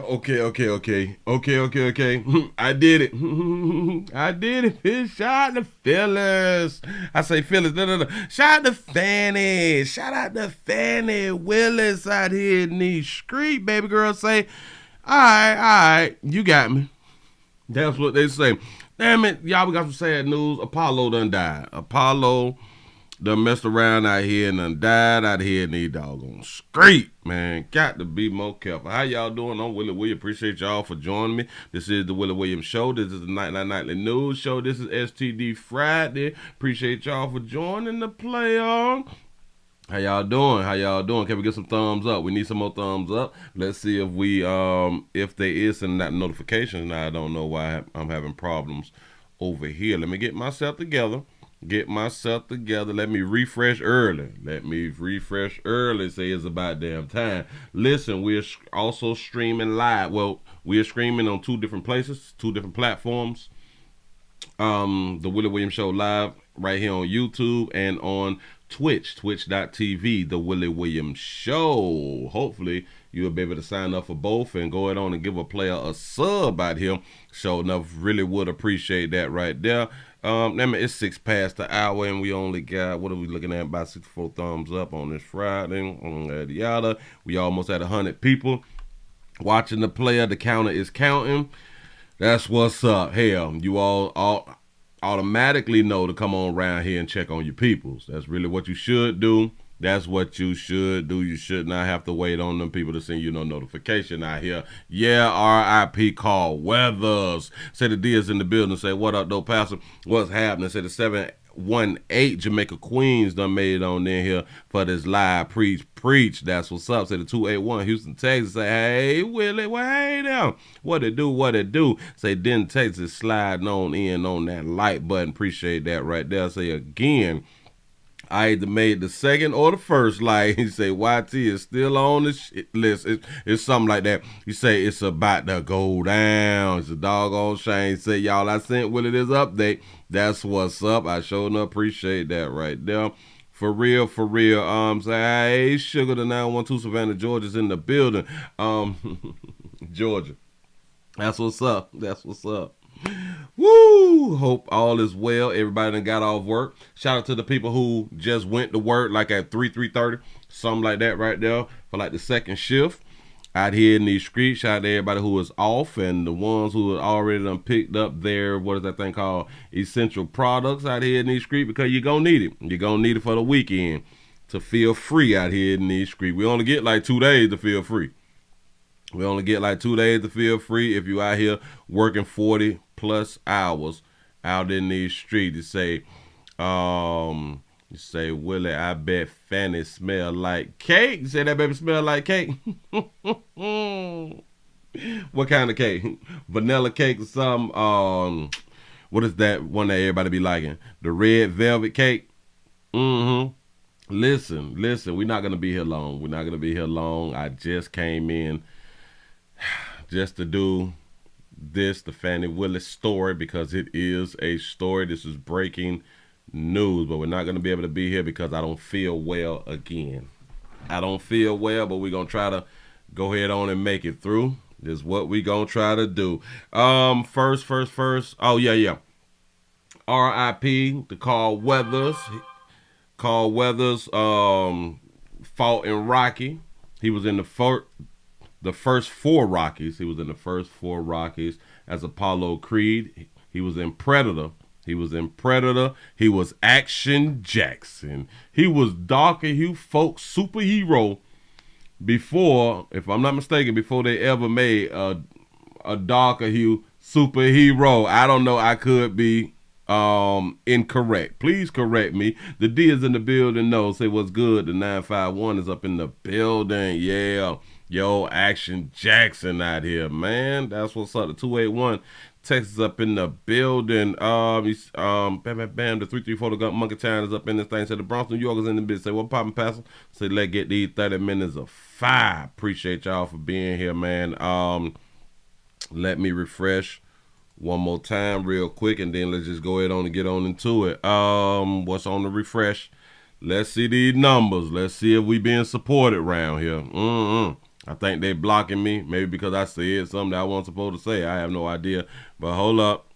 Okay. I did it. I did it. Shout out to Phyllis. I say Phyllis. No. Shout out to Fani. Shout out to Fani Willis out here in these street. Baby girl say, all right. You got me. That's what they say. Damn it. Y'all, we got some sad news. Apollo done died. Apollo done messed around out here and done died out here in these doggone street, man. Got to be more careful. How y'all doing? I'm Willie Williams. Appreciate y'all for joining me. This is the Willie Williams Show. This is the Nightly News Show. This is STD Friday. Appreciate y'all for joining the play on. How y'all doing? Can we get some thumbs up? We need some more thumbs up. Let's see if there is some notifications. Now I don't know why I'm having problems over here. Let me get myself together. Let me refresh early. Say it's about damn time. Listen, we're also streaming live. Well, we're streaming on two different places, two different platforms. The Willie Williams Show live right here on YouTube and on twitch.tv, the Willie Williams Show. Hopefully you'll be able to sign up for both and go ahead on and give a player a sub out here. So enough, really would appreciate that right there. It's 6 past the hour and we only got, what are we looking at, about 64 thumbs up on this Friday. Yada. We almost at 100 people watching the player. The counter is counting. That's what's up. Hell, you all automatically know to come on around here and check on your peoples. That's really what you should do. That's what you should do. You should not have to wait on them people to send you no notification out here. Yeah, R.I.P. Carl Weathers. Say the D is in the building. Say, what up, though, Pastor? What's happening? Say the 718 Jamaica Queens done made it on in here for this live preach. That's what's up. Say the 281 Houston, Texas. Say, hey, Willie, well, hey now. What it do? Say, Denton, Texas, sliding on in on that like button. Appreciate that right there. Say again, I either made the second or the first like. He say YT is still on the shit list. It's something like that. He say it's about to go down. It's a doggone shame. Say, y'all, I sent Willie this update. That's what's up. I sure enough appreciate that right there. For real. Say, hey, Sugar, the 912 Savannah, Georgia's in the building. Georgia. That's what's up. Woo! Hope all is well. Everybody done got off work. Shout out to the people who just went to work like at 3:30, something like that right there for like the second shift out here in these streets. Shout out to everybody who is off and the ones who are already done picked up their, what is that thing called, essential products out here in these streets, because you're going to need it. You're going to need it for the weekend to feel free out here in these streets. We only get like 2 days to feel free. If you out here working 40 plus hours out in these streets. You say, Willie, I bet Fanny smell like cake. You say that baby smell like cake? What kind of cake? Vanilla cake or something? What is that one that everybody be liking? The red velvet cake? Listen, we're not going to be here long. I just came in just to do the Fani Willis story, because it is a story. This is breaking news, but we're not going to be able to be here because I don't feel well again. But we're going to try to go ahead on and make it through. This is what we're going to try to do. First. Oh, yeah. R.I.P. to Carl Weathers. Fought in Rocky. He was in the first four Rockies. As Apollo Creed. He was in Predator. He was Action Jackson. He was darker hue folks superhero before, if I'm not mistaken, before they ever made a darker hue superhero. I don't know. I could be incorrect. Please correct me. The D is in the building. No, say what's good. The 951 is up in the building. Yeah. Yo, Action Jackson out here, man. That's what's up. The 281 Texas up in the building. Bam. The 334 the Monkey Town is up in this thing. Say the Bronx, New York is in the business. Say what poppin', Pastor? Say let's get these 30 minutes of fire. Appreciate y'all for being here, man. Let me refresh one more time real quick, and then let's just go ahead on and get on into it. What's on the refresh? Let's see these numbers. Let's see if we being supported around here. I think they blocking me, maybe because I said something that I wasn't supposed to say. I have no idea. But hold up.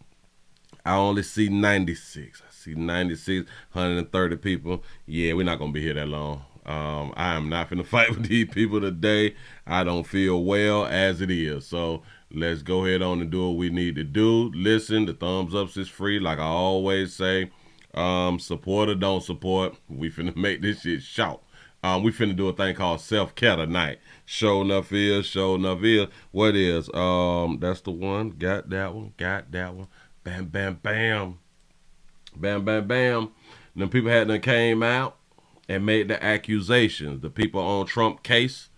I only see 96. I see 96, 130 people. Yeah, we're not going to be here that long. I am not finna fight with these people today. I don't feel well as it is. So let's go ahead on and do what we need to do. Listen, the thumbs ups is free, like I always say. Support or don't support, we finna make this shit short. We finna do a thing called self-care tonight. Show enough is. What is? That's the one. Got that one. Bam, bam, bam. Bam, bam, bam. Then people had done came out and made the accusations. The people on Trump case,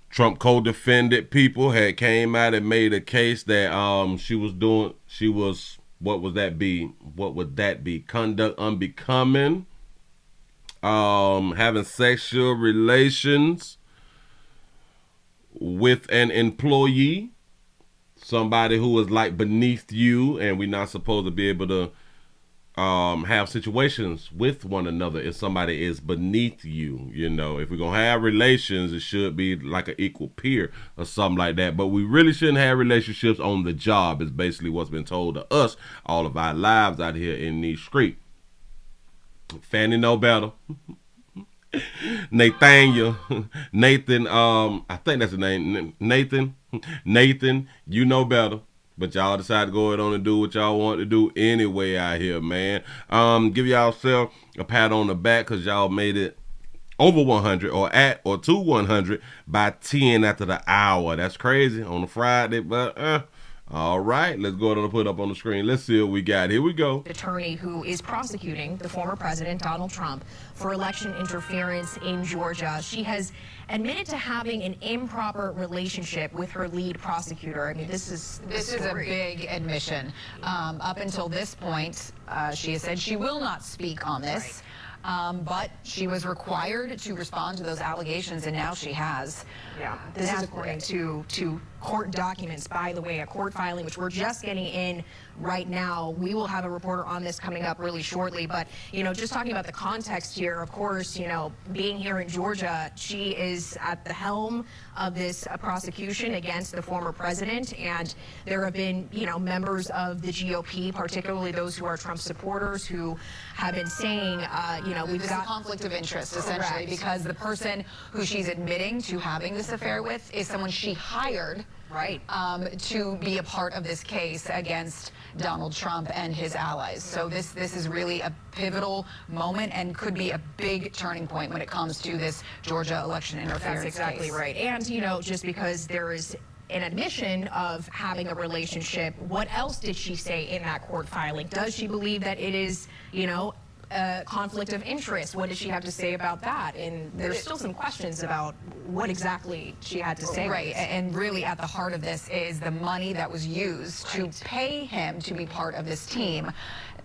Trump co-defendant people had came out and made a case that what would that be? Conduct unbecoming, having sexual relations with an employee, somebody who is like beneath you, and we're not supposed to be able to have situations with one another if somebody is beneath you. You know, if we're gonna have relations, it should be like an equal peer or something like that. But we really shouldn't have relationships on the job, is basically what's been told to us all of our lives out here in these streets. Fani know better. Nathan, I think that's the name. Nathan, you know better. But y'all decide to go ahead on and do what y'all want to do anyway out here, man. Give y'allself a pat on the back because y'all made it over 100 or to 100 by 10 after the hour. That's crazy on a Friday, but all right, let's go ahead and put it up on the screen. Let's see what we got. Here we go. Attorney who is prosecuting the former president, Donald Trump, for election interference in Georgia. She has admitted to having an improper relationship with her lead prosecutor. I mean, this is a big admission. Up until this point, she has said she will not speak on this. Right. But she was required to respond to those allegations, and now she has. Yeah, this is according to court documents, by the way, a court filing, which we're just getting in right now. We will have a reporter on this coming up really shortly. But, you know, just talking about the context here, of course, you know, being here in Georgia, she is at the helm of this prosecution against the former president. And there have been, you know, members of the GOP, particularly those who are Trump supporters, who have been saying, you know, we've got a conflict of interest, essentially, because the person who she's admitting to having this affair with is someone she hired, right, to be a part of this case against Donald Trump and his allies. So this is really a pivotal moment and could be a big turning point when it comes to this Georgia election interference case. That's exactly right. And, you know, just because there is an admission of having a relationship, what else did she say in that court filing? Does she believe that it is, you know, conflict of interest? What did she have to say about that? And there's still some questions about what exactly she had to say. Right, and really at the heart of this is the money that was used to pay him to be part of this team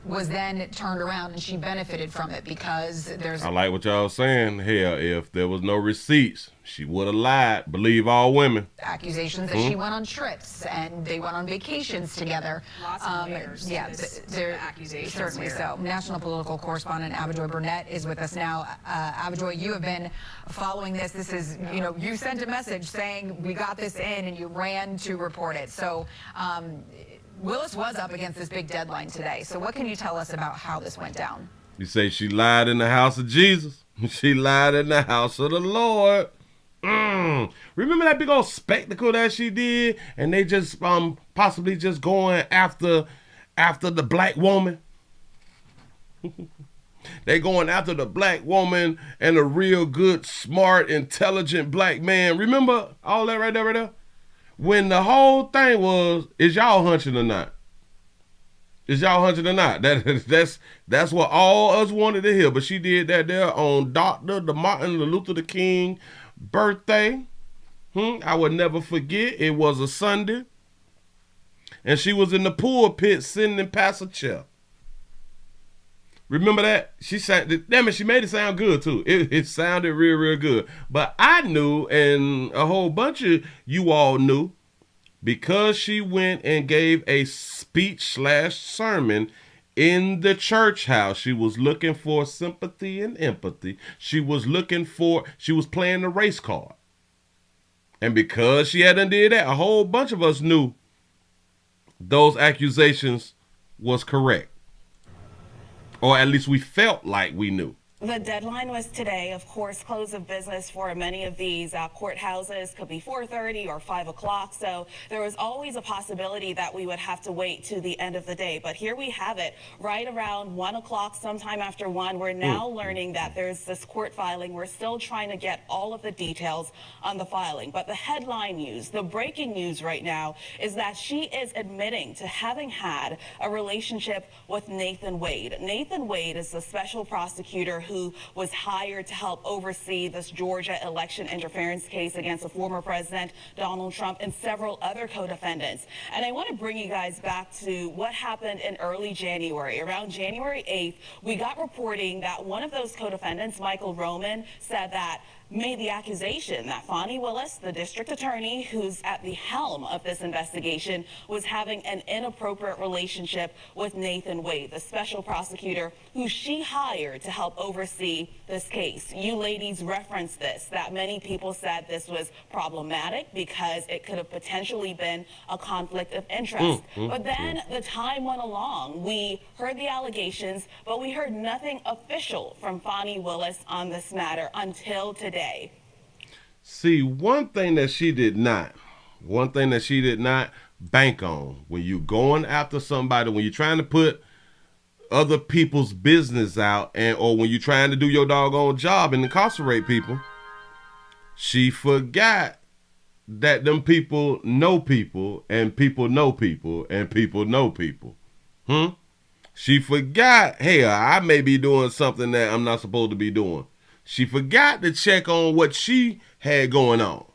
was then turned around, and she benefited from it because there's... I like what y'all saying. Hell, if there was no receipts, she would have lied. Believe all women. Accusations that she went on trips and they went on vacations together. Lots of layers. Yeah, there accusations. Certainly so. National political correspondent Abijoy Burnett is with us now. Abijoy, you have been following this. This is, you know, you sent a message saying we got this in, and you ran to report it. So Willis was up against this big deadline today. So what can you tell us about how this went down? You say she lied in the house of Jesus. She lied in the house of the Lord. Remember that big old spectacle that she did, and they just possibly just going after the black woman. They going after the black woman and a real good, smart, intelligent black man. Remember all that right there? When the whole thing was, is y'all hunching or not? Is y'all hunching or not? That's what all us wanted to hear. But she did that there on the Martin Luther King birthday. I would never forget. It was a Sunday. And she was in the pulpit sitting in pastor chair. Remember that? She made it sound good too. It sounded real, real good. But I knew, and a whole bunch of you all knew, because she went and gave a speech/sermon in the church house. She was looking for sympathy and empathy. She was playing the race card. And because she hadn't did that, a whole bunch of us knew those accusations was correct. Or at least we felt like we knew. The deadline was today. Of course, close of business for many of these courthouses could be 4:30 or 5 o'clock. So there was always a possibility that we would have to wait to the end of the day. But here we have it, right around 1 o'clock, sometime after 1. We're now learning that there's this court filing. We're still trying to get all of the details on the filing. But the headline news, the breaking news right now, is that she is admitting to having had a relationship with Nathan Wade. Nathan Wade is the special prosecutor who was hired to help oversee this Georgia election interference case against the former president, Donald Trump, and several other co-defendants. And I want to bring you guys back to what happened in early January. Around January 8th, we got reporting that one of those co-defendants, Michael Roman, said that made the accusation that Fani Willis, the district attorney who's at the helm of this investigation, was having an inappropriate relationship with Nathan Wade, the special prosecutor who she hired to help oversee this case. You ladies referenced this, that many people said this was problematic because it could have potentially been a conflict of interest. But then the time went along. We heard the allegations, but we heard nothing official from Fani Willis on this matter until today. See, one thing that she did not bank on when you going after somebody, when you're trying to put other people's business out, or when you're trying to do your doggone job and incarcerate people, she forgot that them people know people, and people know people, and people know people. She forgot, hey, I may be doing something that I'm not supposed to be doing. She forgot to check on what she had going on.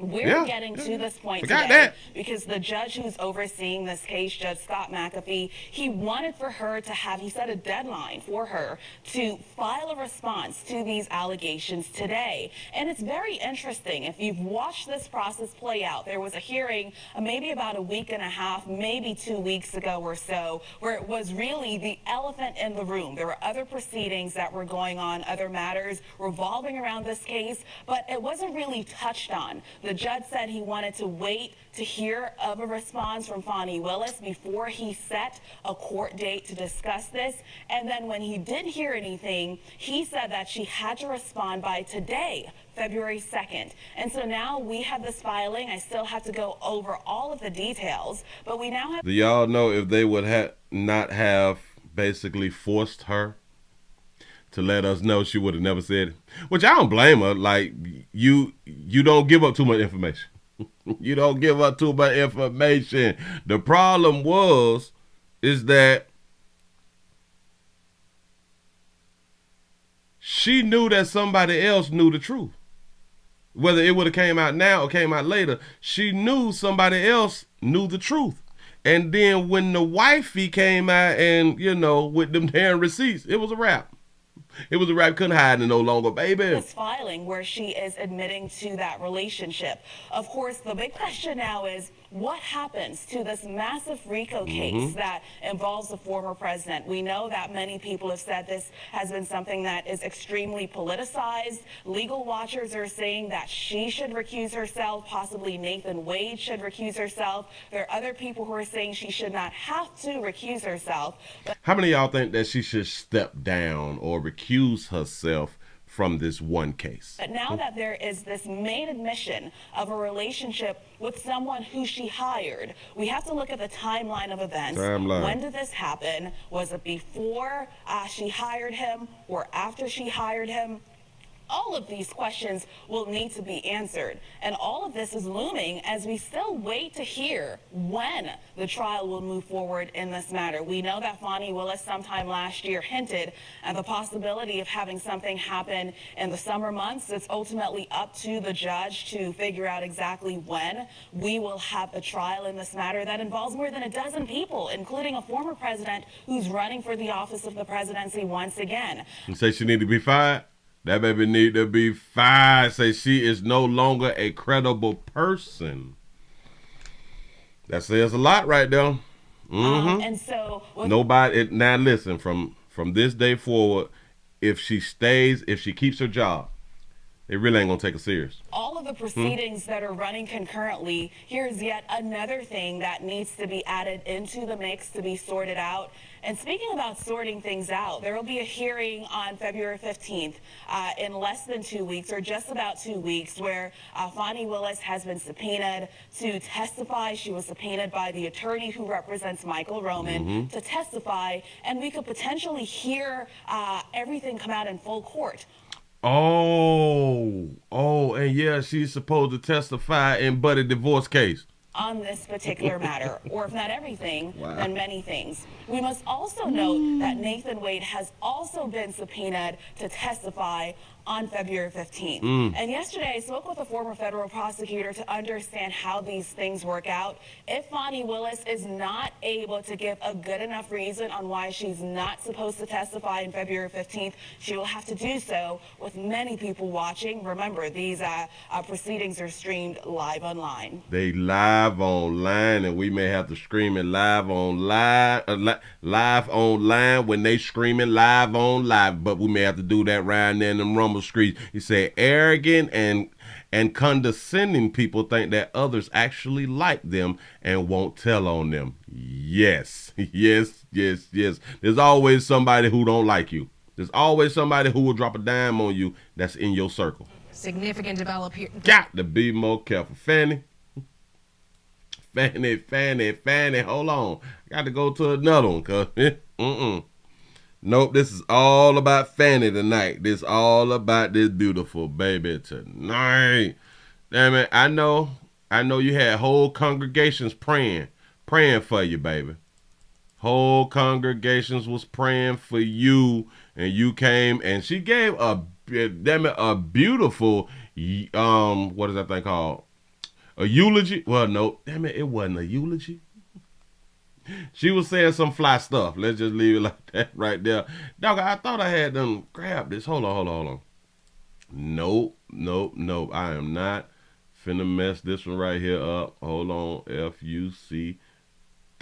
We're getting to this point today because the judge who's overseeing this case, Judge Scott McAfee, he wanted for her to have, he set a deadline for her to file a response to these allegations today. And it's very interesting. If you've watched this process play out, there was a hearing maybe about a week and a half, maybe 2 weeks ago or so, where it was really the elephant in the room. There were other proceedings that were going on, other matters revolving around this case, but it wasn't really touched on. The judge said he wanted to wait to hear of a response from Fani Willis before he set a court date to discuss this. And then when he did hear anything, he said that she had to respond by today, February 2nd. And so now we have this filing. I still have to go over all of the details, but we now have... Do y'all know if they would not have basically forced her to let us know, she would have never said it? Which I don't blame her. Like, you don't give up too much information. You don't give up too much information. The problem is that she knew that somebody else knew the truth. Whether it would have came out now or came out later, she knew somebody else knew the truth. And then when the wifey came out and, with them damn receipts, it was a wrap. It was a wrap. Couldn't hide it no longer, baby. This filing where she is admitting to that relationship. Of course, the big question now is what happens to this massive RICO case that involves the former president? We know that many people have said this has been something that is extremely politicized. Legal watchers are saying that she should recuse herself. Possibly Nathan Wade should recuse herself. There are other people who are saying she should not have to recuse herself. But how many of y'all think that she should step down or recuse herself from this one case? But now that there is this main admission of a relationship with someone who she hired, we have to look at the timeline of events. When did this happen? Was it before she hired him or after she hired him? All of these questions will need to be answered. And all of this is looming as we still wait to hear when the trial will move forward in this matter. We know that Fani Willis sometime last year hinted at the possibility of having something happen in the summer months. It's ultimately up to the judge to figure out exactly when we will have a trial in this matter that involves more than a dozen people, including a former president who's running for the office of the presidency once again. You say she need to be fired? That baby need to be fired. Say she is no longer a credible person. That says a lot right there. And so nobody now listen, from this day forward, if she keeps her job, they really ain't gonna take it serious. All of the proceedings that are running concurrently, here's yet another thing that needs to be added into the mix to be sorted out. And speaking about sorting things out, there will be a hearing on February 15th in less than 2 weeks, or just about 2 weeks, where Fani Willis has been subpoenaed to testify. She was subpoenaed by the attorney who represents Michael Roman to testify, and we could potentially hear everything come out in full court. Oh, and yeah, she's supposed to testify in but a divorce case. On this particular matter, or if not everything, then many things. We must also note that Nathan Wade has also been subpoenaed to testify on February 15th. And yesterday I spoke with a former federal prosecutor to understand how these things work out. If Fani Willis is not able to give a good enough reason on why she's not supposed to testify on February 15th, she will have to do so with many people watching. Remember, these proceedings are streamed live online. They live online, and we may have to scream it live online when they screaming live on live, but we may have to do that right there in them rumble streets. He said arrogant and condescending people think that others actually like them and won't tell on them. Yes. There's always somebody who don't like you. There's always somebody who will drop a dime on you that's in your circle. Significant development here. Got to be more careful. Fanny, hold on. I got to go to another one, cuz nope, this is all about Fanny tonight. This all about this beautiful baby tonight. Damn it, I know you had whole congregations praying for you, baby. Whole congregations was praying for you, and you came, and she gave a beautiful, what is that thing called? A eulogy? Well, no, damn it wasn't a eulogy. She was saying some fly stuff. Let's just leave it like that right there. Dog, I thought I had them grab this. Hold on. Nope. I am not finna mess this one right here up. Hold on. F-U-C.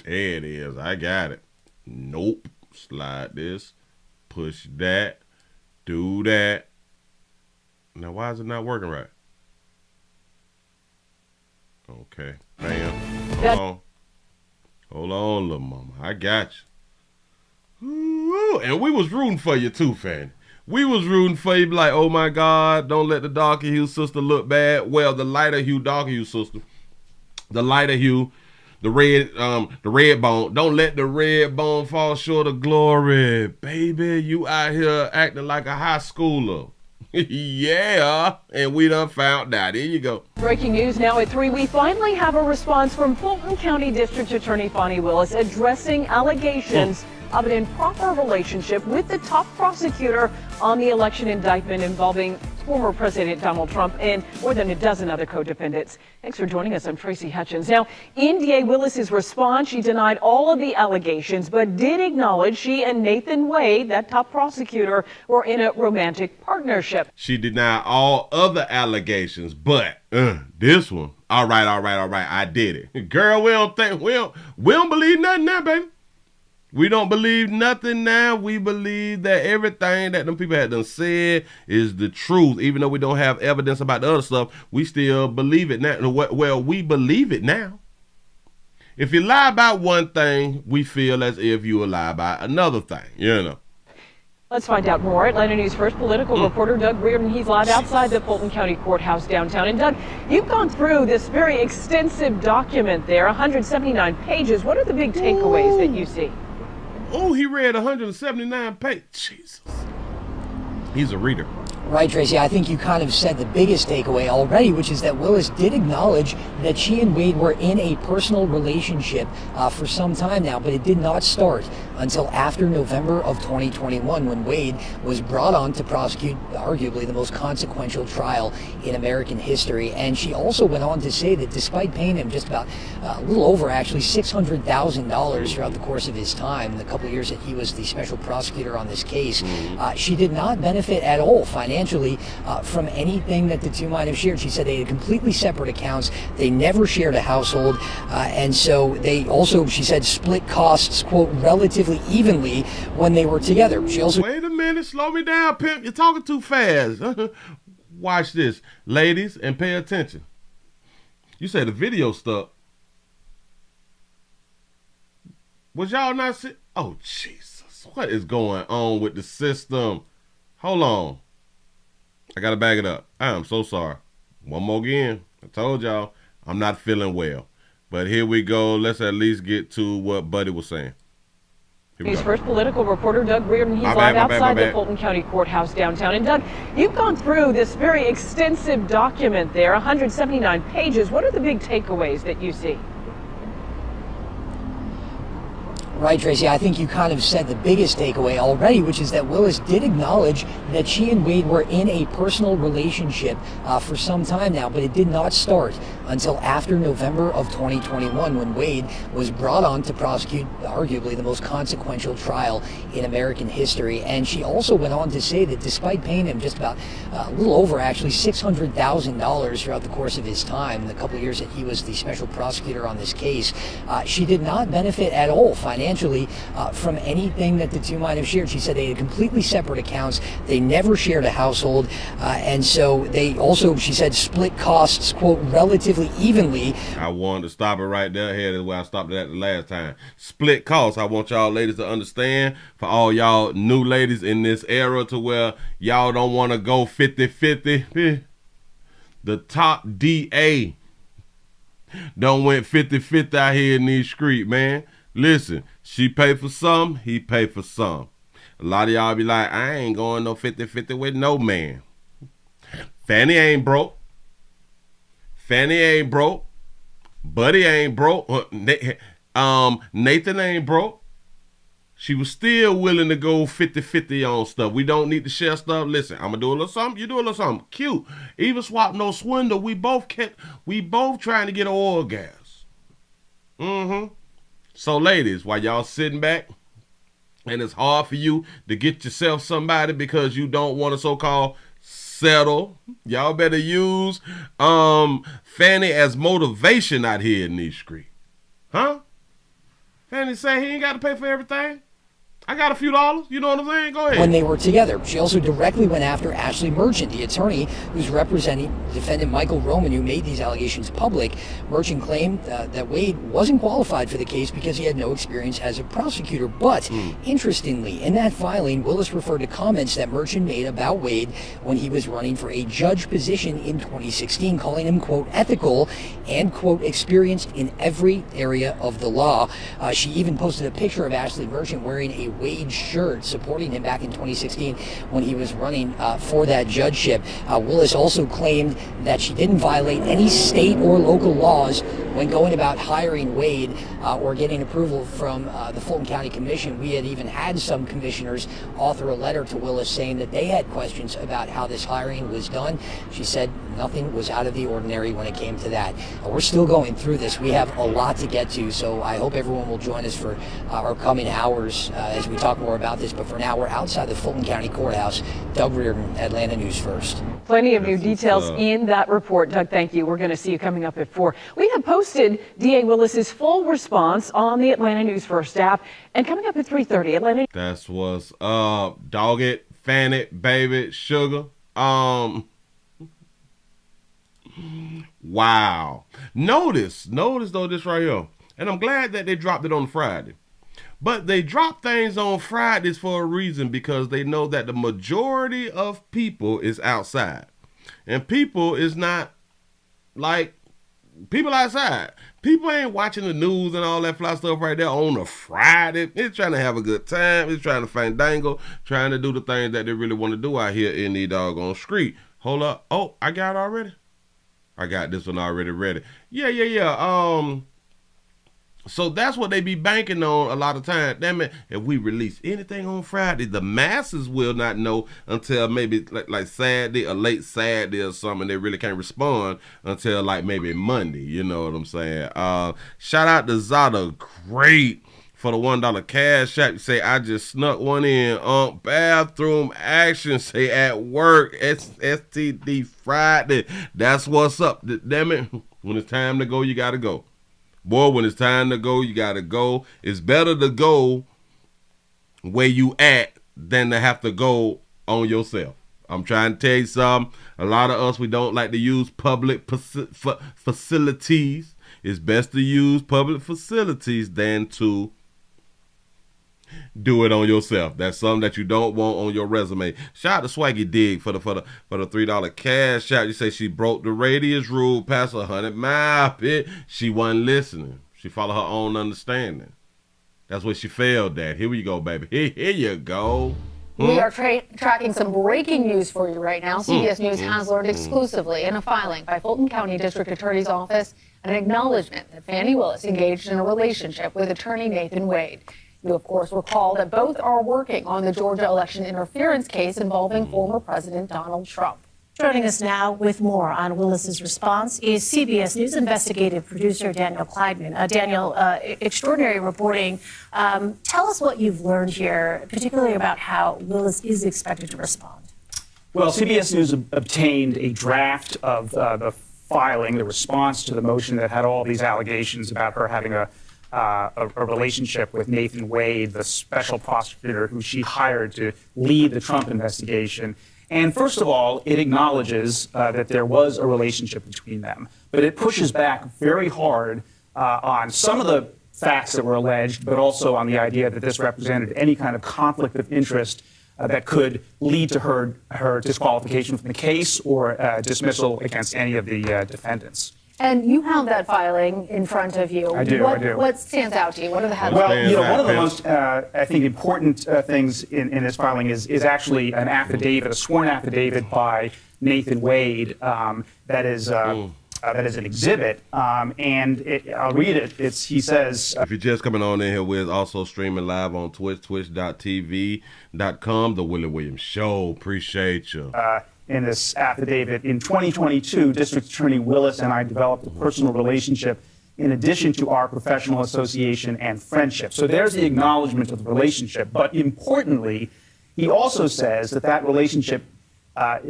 There it is. I got it. Nope. Slide this. Push that. Do that. Now, why is it not working right? Okay. Bam. Hold on, little mama. I got you. Ooh, and we was rooting for you too, Fanny. We was rooting for you, like, oh my God, don't let the darker hue sister look bad. Well, the lighter hue, darker hue sister. The lighter hue, the red bone. Don't let the red bone fall short of glory. Baby, you out here acting like a high schooler. Yeah, and we done found out. Here you go. Breaking news now at 3. We finally have a response from Fulton County District Attorney Fani Willis addressing allegations of an improper relationship with the top prosecutor on the election indictment involving former President Donald Trump and more than a dozen other co-defendants. Thanks for joining us. I'm Tracy Hutchins. Now, in DA Willis's response, she denied all of the allegations, but did acknowledge she and Nathan Wade, that top prosecutor, were in a romantic partnership. She denied all other allegations, but this one, all right, I did it. Girl, we don't believe nothing now, baby. We don't believe nothing now. We believe that everything that them people had done said is the truth. Even though we don't have evidence about the other stuff, we still believe it now. Well, we believe it now. If you lie about one thing, we feel as if you will lie about another thing, you know. Let's find out more. Atlanta News First political reporter Doug Reardon. He's live outside the Fulton County Courthouse downtown. And Doug, you've gone through this very extensive document there, 179 pages. What are the big takeaways that you see? Oh, he read 179 pages. Jesus. He's a reader. Right, Tracy. I think you kind of said the biggest takeaway already, which is that Willis did acknowledge that she and Wade were in a personal relationship for some time now, but it did not start until after November of 2021, when Wade was brought on to prosecute arguably the most consequential trial in American history. And she also went on to say that despite paying him just about a little over actually $600,000 throughout the course of his time, the couple of years that he was the special prosecutor on this case, she did not benefit at all financially from anything that the two might have shared. She said they had completely separate accounts. They never shared a household. And so they also, she said, split costs, quote, relatively evenly when they were together. She also... Wait a minute, slow me down, pimp. You're talking too fast. Watch this, ladies, and pay attention. You say the video stuck. Was y'all not see? Oh, Jesus. What is going on with the system? Hold on. I got to back it up. I am so sorry. One more again. I told y'all I'm not feeling well. But here we go. Let's at least get to what Buddy was saying. His first political reporter, Doug Reardon, he's live outside the Fulton County Courthouse downtown. And Doug, you've gone through this very extensive document there, 179 pages. What are the big takeaways that you see? Right, Tracy, I think you kind of said the biggest takeaway already, which is that Willis did acknowledge that she and Wade were in a personal relationship for some time now, but it did not start until after November of 2021, when Wade was brought on to prosecute arguably the most consequential trial in American history. And she also went on to say that despite paying him just about a little over actually $600,000 throughout the course of his time, the couple of years that he was the special prosecutor on this case, she did not benefit at all financially from anything that the two might have shared. She said they had completely separate accounts. They never shared a household. And so they also, she said, split costs, quote, relatively evenly. I wanted to stop it right there. Here is where I stopped it at the last time. Split costs. I want y'all ladies to understand, for all y'all new ladies in this era to where y'all don't want to go 50-50. The top DA don't went 50-50 out here in these streets, man. Listen, she pay for some, he pay for some. A lot of y'all be like, I ain't going no 50-50 with no man. Fani ain't broke. Fani ain't broke. Buddy ain't broke. Nathan ain't broke. She was still willing to go 50-50 on stuff. We don't need to share stuff. Listen, I'm going to do a little something. You do a little something. Cute. Even swap no swindle. We both trying to get an oil gas. So ladies, while y'all sitting back and it's hard for you to get yourself somebody because you don't want to so-called settle, y'all better use Fani as motivation out here in these streets. Huh? Fani say he ain't got to pay for everything. I got a few dollars. You know what I'm saying? Go ahead. When they were together, she also directly went after Ashley Merchant, the attorney who's representing defendant Michael Roman, who made these allegations public. Merchant claimed that Wade wasn't qualified for the case because he had no experience as a prosecutor. But interestingly, in that filing, Willis referred to comments that Merchant made about Wade when he was running for a judge position in 2016, calling him, quote, ethical and, quote, experienced in every area of the law. She even posted a picture of Ashley Merchant wearing a Wade shirt supporting him back in 2016 when he was running for that judgeship. Willis also claimed that she didn't violate any state or local laws when going about hiring Wade or getting approval from the Fulton County Commission. We had even had some commissioners author a letter to Willis saying that they had questions about how this hiring was done. She said nothing was out of the ordinary when it came to that. We're still going through this. We have a lot to get to, so I hope everyone will join us for our coming hours as we talk more about this. But for now, we're outside the Fulton County Courthouse. Doug Reardon, Atlanta News First. Plenty of new details in that report. Doug, thank you. We're going to see you coming up at 4. We have posted DA Willis's full response on the Atlanta News First app, and coming up at 3:30, Atlanta. That's what's up. Dog it, fan it, baby, sugar. Wow. Notice though this right here. And I'm glad that they dropped it on Friday. But they drop things on Fridays for a reason, because they know that the majority of people is outside. And people is not like people outside. People ain't watching the news and all that fly stuff right there on a Friday. It's trying to have a good time. It's trying to fandangle, trying to do the things that they really want to do out here in the doggone street. Hold up. Oh, I got it already? I got this one already ready. Yeah. So that's what they be banking on a lot of time. Damn it, if we release anything on Friday, the masses will not know until maybe like Saturday or late Saturday or something. They really can't respond until like maybe Monday. You know what I'm saying? Shout out to Zada. Great for the $1 cash app. Say, I just snuck one in. Bathroom action. Say, at work. STD Friday. That's what's up. Damn it. When it's time to go, you got to go. Boy, when it's time to go, you got to go. It's better to go where you at than to have to go on yourself. I'm trying to tell you something. A lot of us, we don't like to use public facilities. It's best to use public facilities than to do it on yourself. That's something that you don't want on your resume. Shout out to Swaggy Dig for the $3 cash out. You say she broke the radius rule past 100 miles. She wasn't listening. She followed her own understanding. That's what she failed at. Here we go, baby. Here you go. We are tracking some breaking news for you right now. CBS News has learned exclusively in a filing by Fulton County District Attorney's Office an acknowledgement that Fani Willis engaged in a relationship with attorney Nathan Wade. You, of course, recall that both are working on the Georgia election interference case involving former President Donald Trump. Joining us now with more on Willis's response is CBS News investigative producer Daniel Kleidman. Daniel, extraordinary reporting. Tell us what you've learned here, particularly about how Willis is expected to respond. Well, CBS News obtained a draft of the filing, the response to the motion that had all these allegations about her having a relationship with Nathan Wade, the special prosecutor who she hired to lead the Trump investigation. And first of all, it acknowledges that there was a relationship between them, but it pushes back very hard on some of the facts that were alleged, but also on the idea that this represented any kind of conflict of interest that could lead to her disqualification from the case or dismissal against any of the defendants. And you have that filing in front of you. I do. What stands out to you? What are the headlines? Well, one of the most, I think, important things in this filing is actually an affidavit, a sworn affidavit by Nathan Wade that is an exhibit. And I'll read it. He says... If you're just coming on in here, we're also streaming live on Twitch, twitch.tv.com, The Willie Williams Show. Appreciate you. In this affidavit, in 2022, District Attorney Willis and I developed a personal relationship in addition to our professional association and friendship. So there's the acknowledgement of the relationship. But importantly, he also says that relationship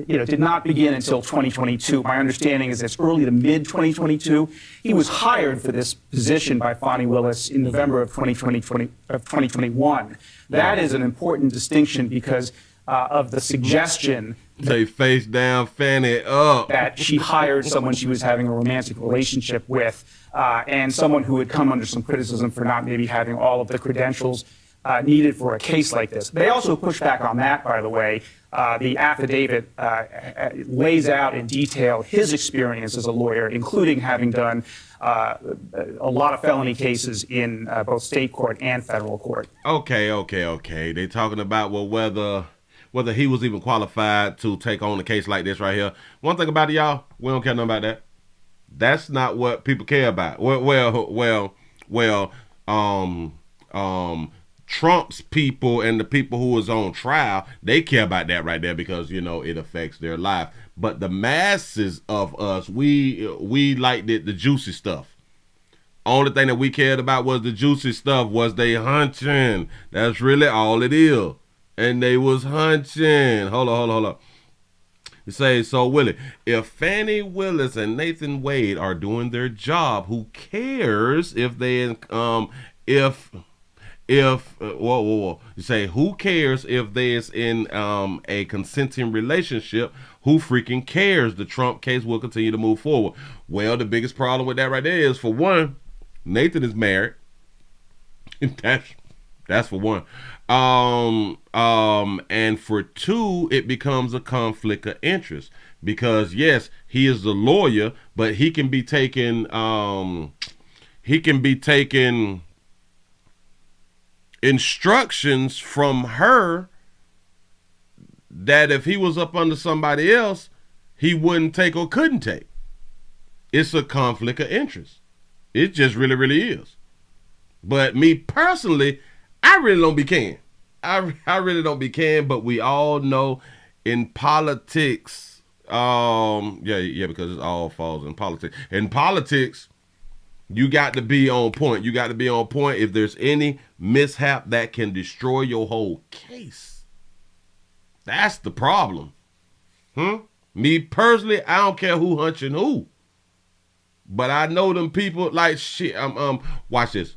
did not begin until 2022. My understanding is it's early to mid 2022. He was hired for this position by Fani Willis in November of 2021. That is an important distinction because of the suggestion They face down, Fani up. that she hired someone she was having a romantic relationship with, and someone who had come under some criticism for not maybe having all of the credentials needed for a case like this. They also push back on that, by the way. The affidavit lays out in detail his experience as a lawyer, including having done a lot of felony cases in both state court and federal court. Okay. They talking about whether he was even qualified to take on a case like this right here. One thing about it, y'all, we don't care nothing about that. That's not what people care about. Trump's people and the people who was on trial, they care about that right there because, it affects their life. But the masses of us, we liked the juicy stuff. Only thing that we cared about was the juicy stuff. Was they hunching? That's really all it is. And they was hunching. Hold on. You say, so Willie, if Fani Willis and Nathan Wade are doing their job, who cares if they You say, who cares if there's in a consenting relationship? Who freaking cares? The Trump case will continue to move forward. Well, the biggest problem with that right there is, for one, Nathan is married. That's for one. And for two, it becomes a conflict of interest because yes, he is the lawyer, but he can be taking instructions from her that if he was up under somebody else, he wouldn't take or couldn't take. It's a conflict of interest. It just really, really is. But me personally, I really don't be caring. I really don't be caring, but we all know in politics, because it all falls in politics. In politics, you got to be on point. You got to be on point if there's any mishap that can destroy your whole case. That's the problem. Me personally, I don't care who hunching who. But I know them people like shit. Watch this.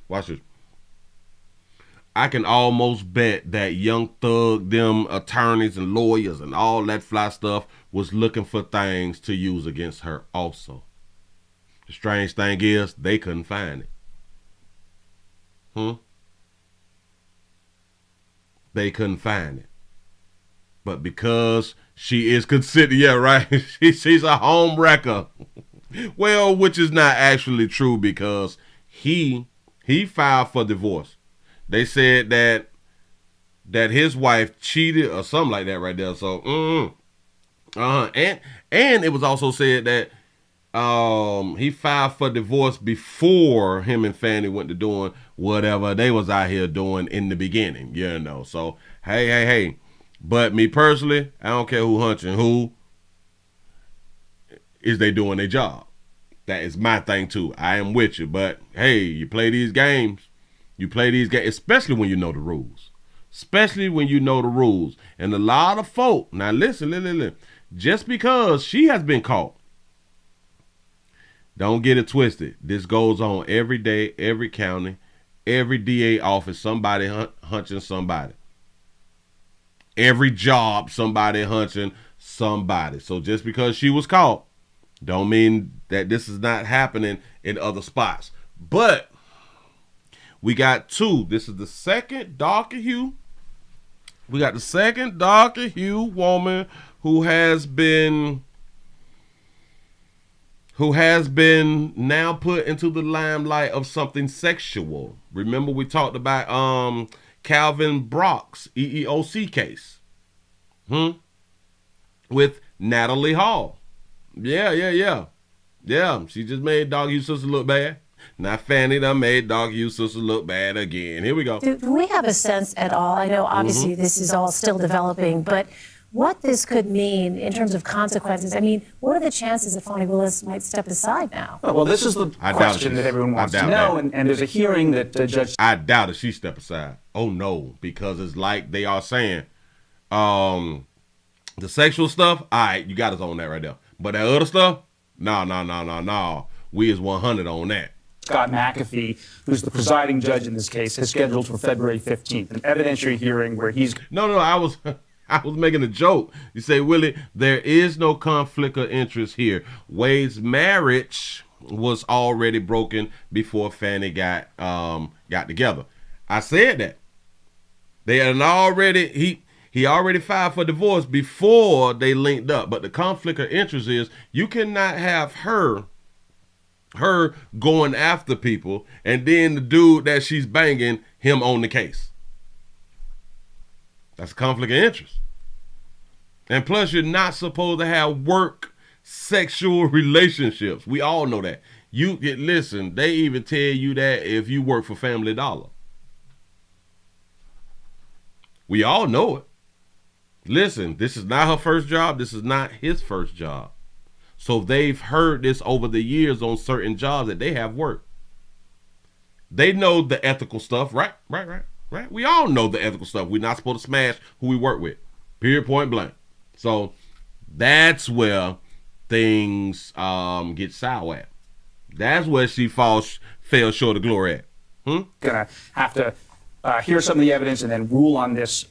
I can almost bet that Young Thug, them attorneys and lawyers and all that fly stuff was looking for things to use against her also. The strange thing is, they couldn't find it. They couldn't find it. But because she is considered, yeah, right, she's a home wrecker. Well, which is not actually true because he filed for divorce. They said that his wife cheated or something like that right there. So, and it was also said that he filed for divorce before him and Fani went to doing whatever they was out here doing in the beginning, you know. So, hey. But me personally, I don't care who hunching who. Is they doing their job? That is my thing too. I am with you. But hey, you play these games. Especially when you know the rules. And a lot of folk, now listen. Just because she has been caught, don't get it twisted. This goes on every day, every county, every DA office, somebody hunching somebody. Every job, somebody hunching somebody. So just because she was caught, don't mean that this is not happening in other spots. But we got two. This is the second darker hue. We got the second darker hue woman who has been now put into the limelight of something sexual. Remember we talked about Calvin Brock's EEOC case. With Natalie Hall. Yeah. She just made Dog You Sister look bad. Now Fani done made Dog You Sister look bad again. Here we go. Do we have a sense at all? I know obviously this is all still developing, but what this could mean in terms of consequences? I mean, what are the chances that Fani Willis might step aside now? Well, this is the question that everyone wants to know, and there's a hearing that Judge... I doubt if she step aside. Oh, no, because it's like they are saying, the sexual stuff, all right, you got us on that right there. But that other stuff, no. We is 100 on that. Scott McAfee, who's the presiding judge in this case, has scheduled for February 15th, an evidentiary hearing where he's... No, I was making a joke. You say, Willie, there is no conflict of interest here. Wade's marriage was already broken before Fani got together. I said that. They had already he already filed for divorce before they linked up. But the conflict of interest is you cannot have her going after people and then the dude that she's banging him on the case. That's a conflict of interest. And plus, you're not supposed to have work sexual relationships. We all know that. Listen, they even tell you that if you work for Family Dollar. We all know it. Listen, this is not her first job. This is not his first job. So they've heard this over the years on certain jobs that they have work. They know the ethical stuff, right? We all know the ethical stuff. We're not supposed to smash who we work with. Period, point blank. So that's where things get sour at. That's where she fell short of glory at. Gonna have to hear some of the evidence and then rule on this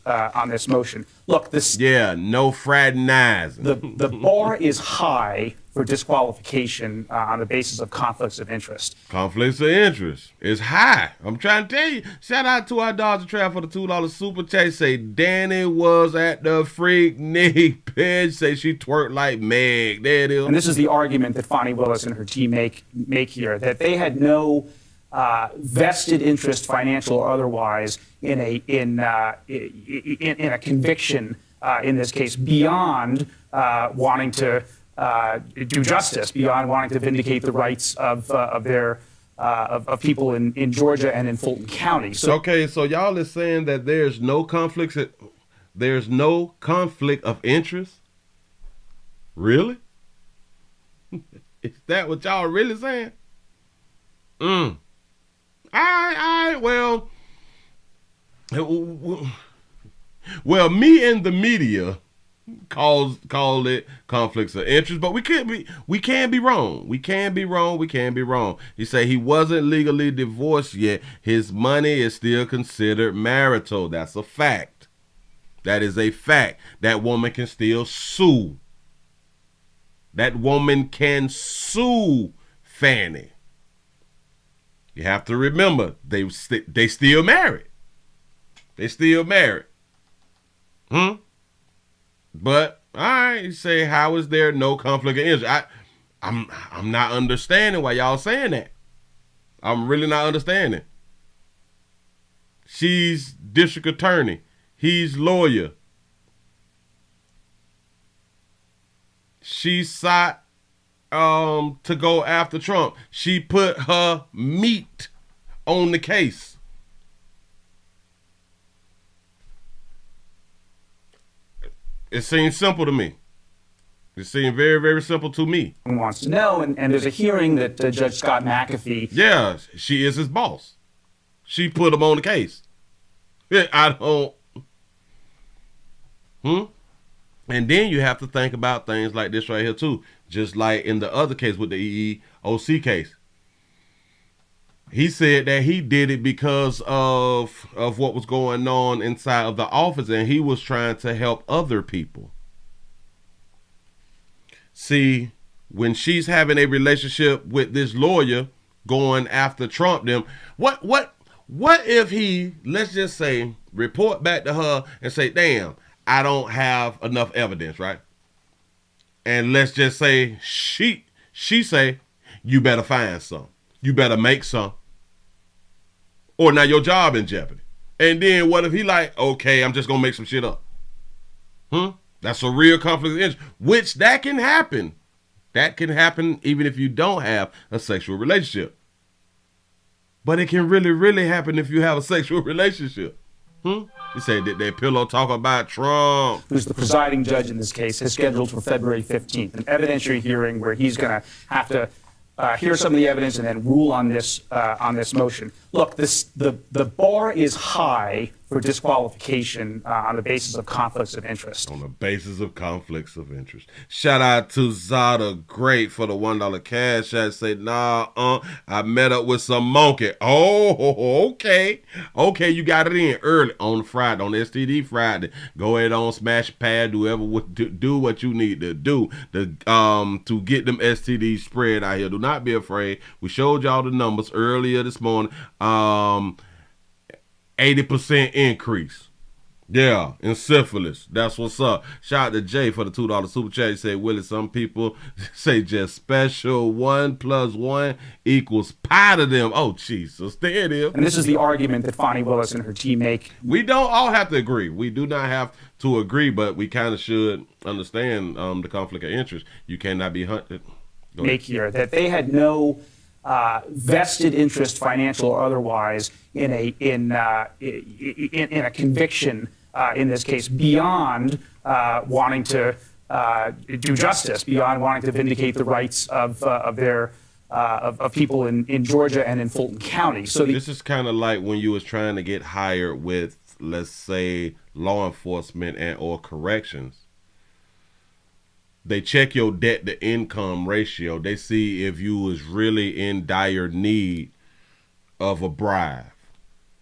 motion. Look, no fraternizing. The bar is high for disqualification on the basis of conflicts of interest. Conflicts of interest is high. I'm trying to tell you. Shout out to our Dodger Trap for the $2 super chat. Say Danny was at the Freaknik pitch. Say she twerked like Meg. There it is. And this is the argument that Fani Willis and her team make here, that they had no vested interest, financial or otherwise, in a conviction in this case, beyond wanting to do justice, beyond wanting to vindicate the rights of people in Georgia and in Fulton County. So y'all is saying that there's no conflict of interest? Really? Is that what y'all really saying? All right, well, me and the media called it conflicts of interest, but we can be wrong. We can be wrong. He said he wasn't legally divorced yet. His money is still considered marital. That's a fact. That is a fact. That woman can still sue. That woman can sue Fani. You have to remember, they still married. They still married. But all right, you say, how is there no conflict of interest? I'm not understanding why y'all saying that. I'm really not understanding. She's district attorney. He's lawyer. She sought to go after Trump. She put her meat on the case. It seems simple to me. It seems very, very simple to me. Wants to know, and there's a hearing that Judge Scott McAfee. Yeah, she is his boss. She put him on the case. Yeah, I don't. And then you have to think about things like this right here too. Just like in the other case with the EEOC case. He said that he did it because of what was going on inside of the office, and he was trying to help other people. See, when she's having a relationship with this lawyer going after Trump, them, what if he, let's just say, report back to her and say, damn, I don't have enough evidence, right? And let's just say she say, you better find some. You better make some. Or now your job in jeopardy. And then what if he like, okay, I'm just going to make some shit up. That's a real conflict of interest, which that can happen. That can happen even if you don't have a sexual relationship. But it can really, really happen if you have a sexual relationship. He said that that pillow talk about Trump. Who's the presiding judge in this case, is scheduled for February 15th, an evidentiary hearing where he's going to have to hear some of the evidence and then rule on this motion. Look, the bar is high for disqualification on the basis of conflicts of interest. On the basis of conflicts of interest. Shout out to Zada Great for the $1 cash. I say, nah, I met up with some monkey. Oh, okay. Okay, you got it in early on Friday, on STD Friday. Go ahead on Smash Pad, do what you need to do to get them STDs spread out here. Do not be afraid. We showed y'all the numbers earlier this morning. 80% increase. Yeah, in syphilis. That's what's up. Shout out to Jay for the $2 super chat. He said, Willie, some people say just special 1 + 1 = pi to them. Oh, Jesus. There it is. And this is the argument that Fani Willis and her team make. We don't all have to agree. We do not have to agree, but we kind of should understand the conflict of interest. You cannot be hunted. Make here that they had no vested interest, financial or otherwise, in a conviction in this case, beyond wanting to do justice, beyond wanting to vindicate the rights of people in Georgia and in Fulton County. So this is kind of like when you was trying to get hired with, let's say, law enforcement and or corrections. They check your debt to income ratio. They see if you was really in dire need of a bribe,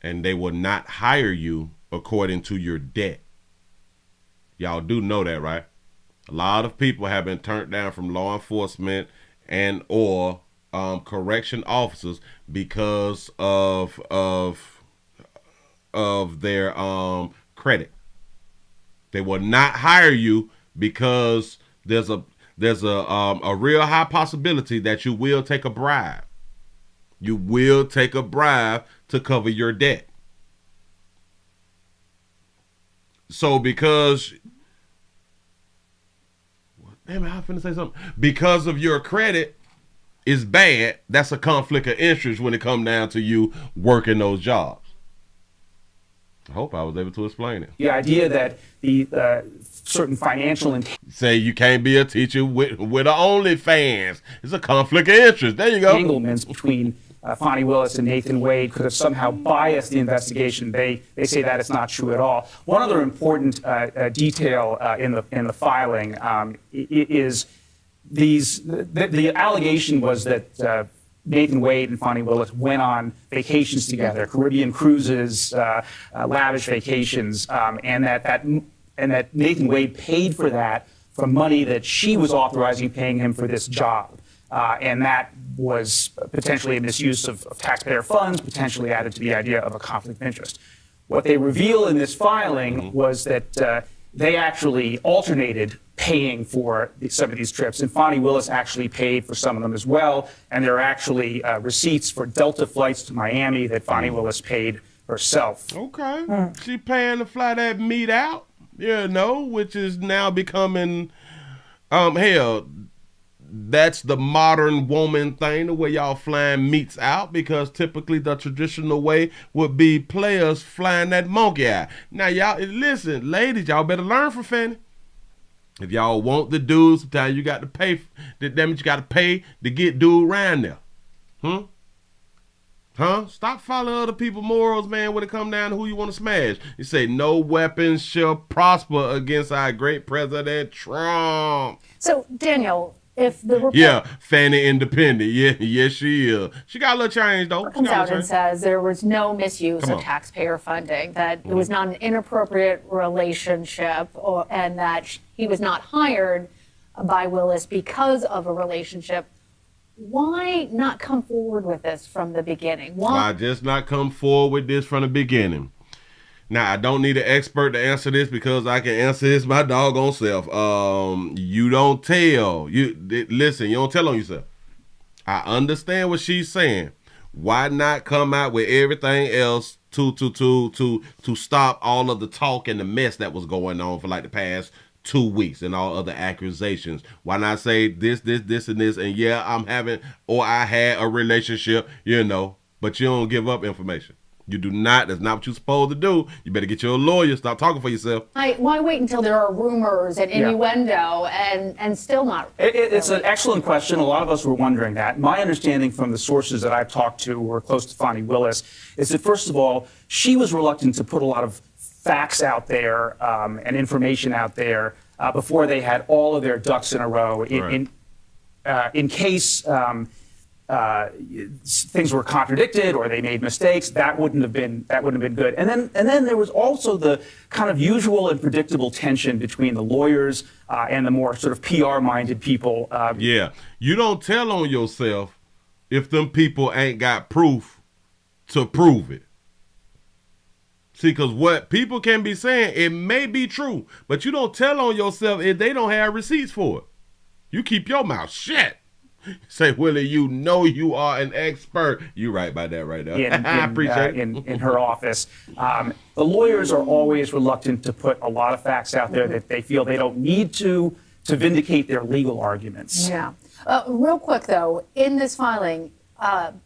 and they will not hire you according to your debt. Y'all do know that, right? A lot of people have been turned down from law enforcement and or correction officers because of their credit. They will not hire you because there's a real high possibility that you will take a bribe. You will take a bribe to cover your debt. So because, damn it, I'm finna say something. Because of your credit is bad, that's a conflict of interest when it comes down to you working those jobs. I hope I was able to explain it. The idea that the certain financial say you can't be a teacher with a OnlyFans. It's a conflict of interest. There you go. Entanglements between Fani Willis and Nathan Wade could have somehow biased the investigation. They say that it's not true at all. One other important detail in the filing is the allegation was that Nathan Wade and Fani Willis went on vacations together, Caribbean cruises, lavish vacations, and that Nathan Wade paid for that from money that she was authorizing paying him for this job. And that was potentially a misuse of taxpayer funds, potentially added to the idea of a conflict of interest. What they reveal in this filing was that they actually alternated paying for some of these trips, and Fani Willis actually paid for some of them as well, and there are actually receipts for Delta flights to Miami that Fani Willis paid herself. Okay. She paying to fly that meat out, which is now becoming, hell, that's the modern woman thing, the way y'all flying meats out, because typically the traditional way would be players flying that monkey out. Now, y'all, listen, ladies, y'all better learn from Fanny. If y'all want the dude, sometimes you got to pay. That means you got to pay to get dude around there. Stop following other people's morals, man, when it come down to who you want to smash. You say, no weapons shall prosper against our great President Trump. So, Daniel, if the report... Yeah, Fanny Independent. Yes, she is. She got a little change, though. Comes out and says there was no misuse of taxpayer funding, that it was not an inappropriate relationship, and that he was not hired by Willis because of a relationship. Why not come forward with this from the beginning? Why just not come forward with this from the beginning? Now, I don't need an expert to answer this because I can answer this my doggone self. You don't tell. Listen, you don't tell on yourself. I understand what she's saying. Why not come out with everything else to stop all of the talk and the mess that was going on for like the past 2 weeks and all other accusations? Why not say this, and this, and yeah, I'm having, or I had a relationship, but you don't give up information. You do not. That's not what you're supposed to do. You better get your lawyer. Stop talking for yourself. Why wait until there are rumors and innuendo and still not? It's an excellent question. A lot of us were wondering that. My understanding from the sources that I've talked to who are close to Fani Willis is that, first of all, she was reluctant to put a lot of facts out there and information out there before they had all of their ducks in a row in case things were contradicted or they made mistakes. That wouldn't have been good. And then there was also the kind of usual and predictable tension between the lawyers and the more sort of PR-minded people. You don't tell on yourself if them people ain't got proof to prove it. See, because what people can be saying, it may be true, but you don't tell on yourself if they don't have receipts for it. You keep your mouth shut. Say, Willie, you are an expert. You right by that right now. I appreciate it. In her office. The lawyers are always reluctant to put a lot of facts out there that they feel they don't need to vindicate their legal arguments. Yeah. Real quick, though, in this filing,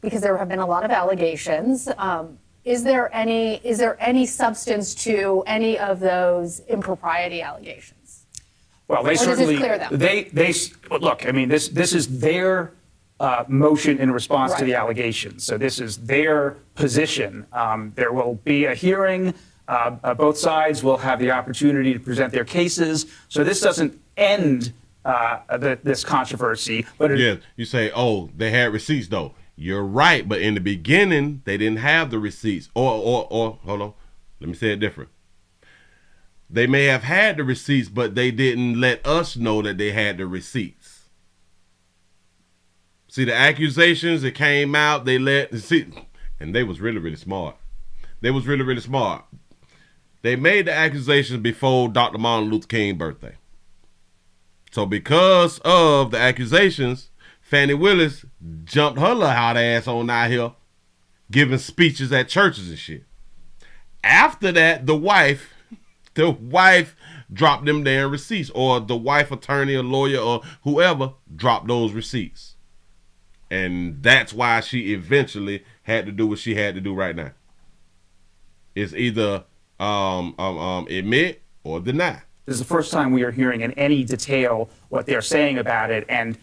because there have been a lot of allegations, is there any substance to any of those impropriety allegations? Well, they certainly, they look, I mean, this is their motion in response to the allegations. So this is their position. There will be a hearing. Both sides will have the opportunity to present their cases. So this doesn't end this controversy. But you say, oh, they had receipts, though. You're right, but in the beginning, they didn't have the receipts. Or hold on, let me say it different. They may have had the receipts, but they didn't let us know that they had the receipts. See, the accusations that came out, and they was really, really smart. They was really, really smart. They made the accusations before Dr. Martin Luther King's birthday. So because of the accusations, Fani Willis jumped her little hot ass on out here, giving speeches at churches and shit. After that, the wife dropped them damn receipts, or the wife attorney or lawyer or whoever dropped those receipts. And that's why she eventually had to do what she had to do right now. It's either admit or deny. This is the first time we are hearing in any detail what they're saying about it. And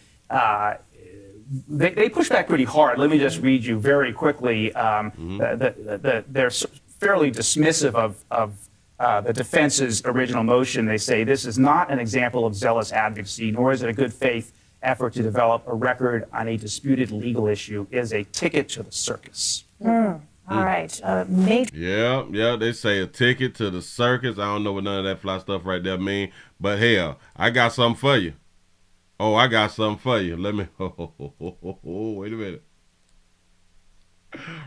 they push back pretty hard. Let me just read you very quickly. They're fairly dismissive of the defense's original motion. They say this is not an example of zealous advocacy, nor is it a good faith effort to develop a record on a disputed legal issue. It is a ticket to the circus. All right. Yeah, they say a ticket to the circus. I don't know what none of that fly stuff right there mean, but hell, I got something for you. Oh, I got something for you. Let me, wait a minute.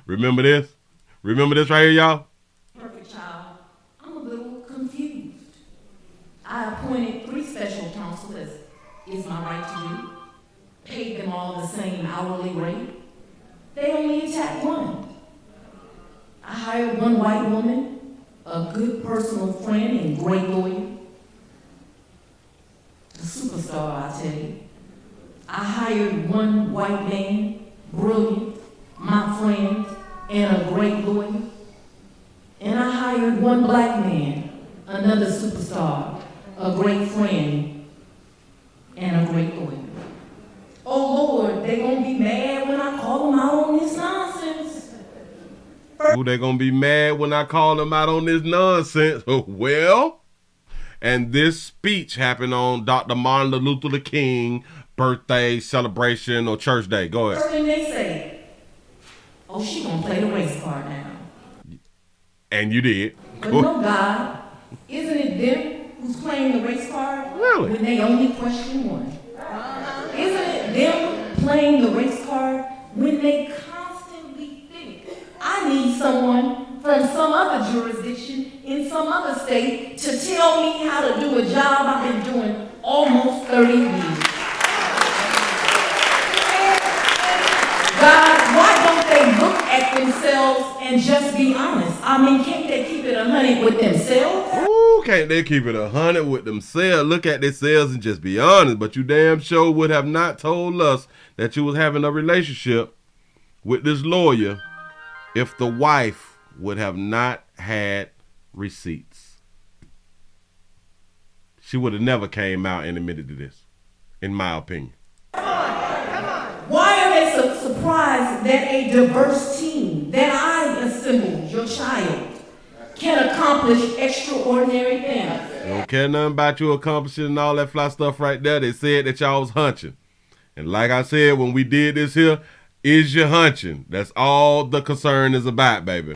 Remember this? Remember this right here, y'all? Perfect child. I'm a little confused. I appointed 3 special counsel, as is my right to do. Paid them all the same hourly rate. They only attacked one. I hired one white woman, a good personal friend and great lawyer. A superstar, I tell you. I hired one white man, brilliant, my friend, and a great lawyer. And I hired one black man, another superstar, a great friend, and a great lawyer. Oh Lord, they gonna be mad when I call them out on this nonsense. Ooh, they gonna be mad when I call them out on this nonsense. Well, and this speech happened on Dr. Martin Luther King birthday celebration or church day. Go ahead. First thing they say, oh, she gonna play the race card now. And you did. But no, God, isn't it them who's playing the race card? Really? When they only question one. Isn't it them playing the race card when they constantly think, I need someone from some other jurisdiction in some other state to tell me how to do a job I've been doing almost 30 years. God, why don't they look at themselves and just be honest? I mean, can't they keep it 100 with themselves? Ooh, can't they keep it 100 with themselves? Look at themselves and just be honest. But you damn sure would have not told us that you was having a relationship with this lawyer if the wife would have not had receipts. She would have never came out and admitted to this, in my opinion. Why are they so surprised that a diverse team that I assembled, your child, can accomplish extraordinary things? They don't care nothing about you accomplishing and all that fly stuff right there. They said that y'all was hunching. And like I said, when we did this here, is you hunching? That's all the concern is about, baby.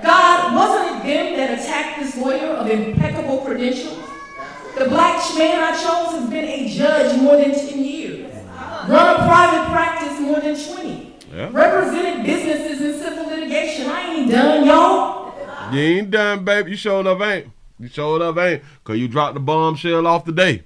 God, wasn't it them that attacked this lawyer of impeccable credentials? The black man I chose has been a judge more than 10 years. Run a private practice more than 20. Yeah. Represented businesses in civil litigation. I ain't done, y'all. You ain't done, baby. You showed up ain't. You showed up ain't. Because you dropped the bombshell off today.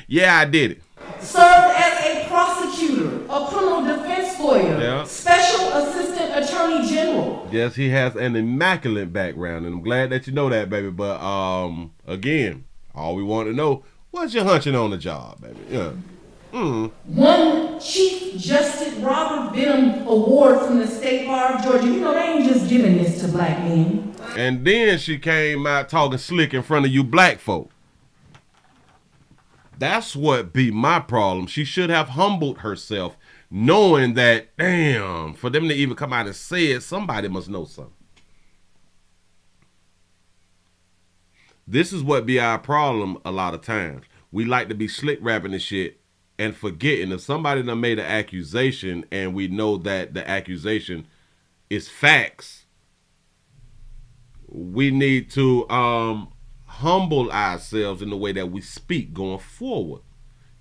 Yeah, I did it. Served as a prosecutor, a criminal defense lawyer, Yeah. special assistant attorney general. Yes, he has an immaculate background, and I'm glad that you know that, baby. But again, all we want to know, what's your hunching on the job, baby? Yeah. One Chief Justice Robert Benham Award from the State Bar of Georgia. You know, they ain't just giving this to black men. And then she came out talking slick in front of you black folk. That's what be my problem. She should have humbled herself, knowing that, damn, for them to even come out and say it, somebody must know something. This is what be our problem a lot of times. We like to be slick rapping and shit and forgetting if somebody done made an accusation and we know that the accusation is facts, we need to humble ourselves in the way that we speak going forward.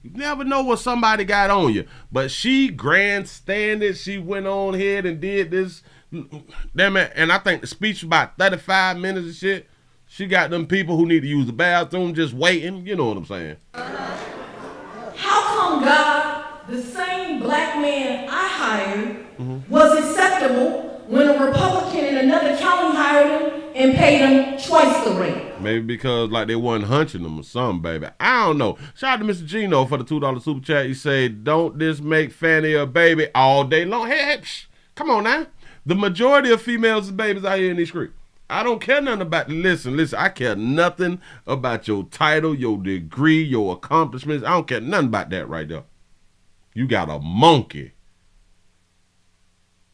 You never know what somebody got on you. But she grandstanded. She went on ahead and did this. Damn it. And I think the speech was about 35 minutes and shit. She got them people who need to use the bathroom just waiting. You know what I'm saying? How come, God, the same black man I hired was acceptable when a Republican in another county hired him and paid him twice the rate? Maybe because like they wasn't hunching them or something, baby. I don't know. Shout out to Mr. Gino for the $2 super chat. He said, don't this make Fani a baby all day long? Hey, psh, come on now. The majority of females is babies out here in these streets. I don't care nothing about, listen, I care nothing about your title, your degree, your accomplishments. I don't care nothing about that right there. You got a monkey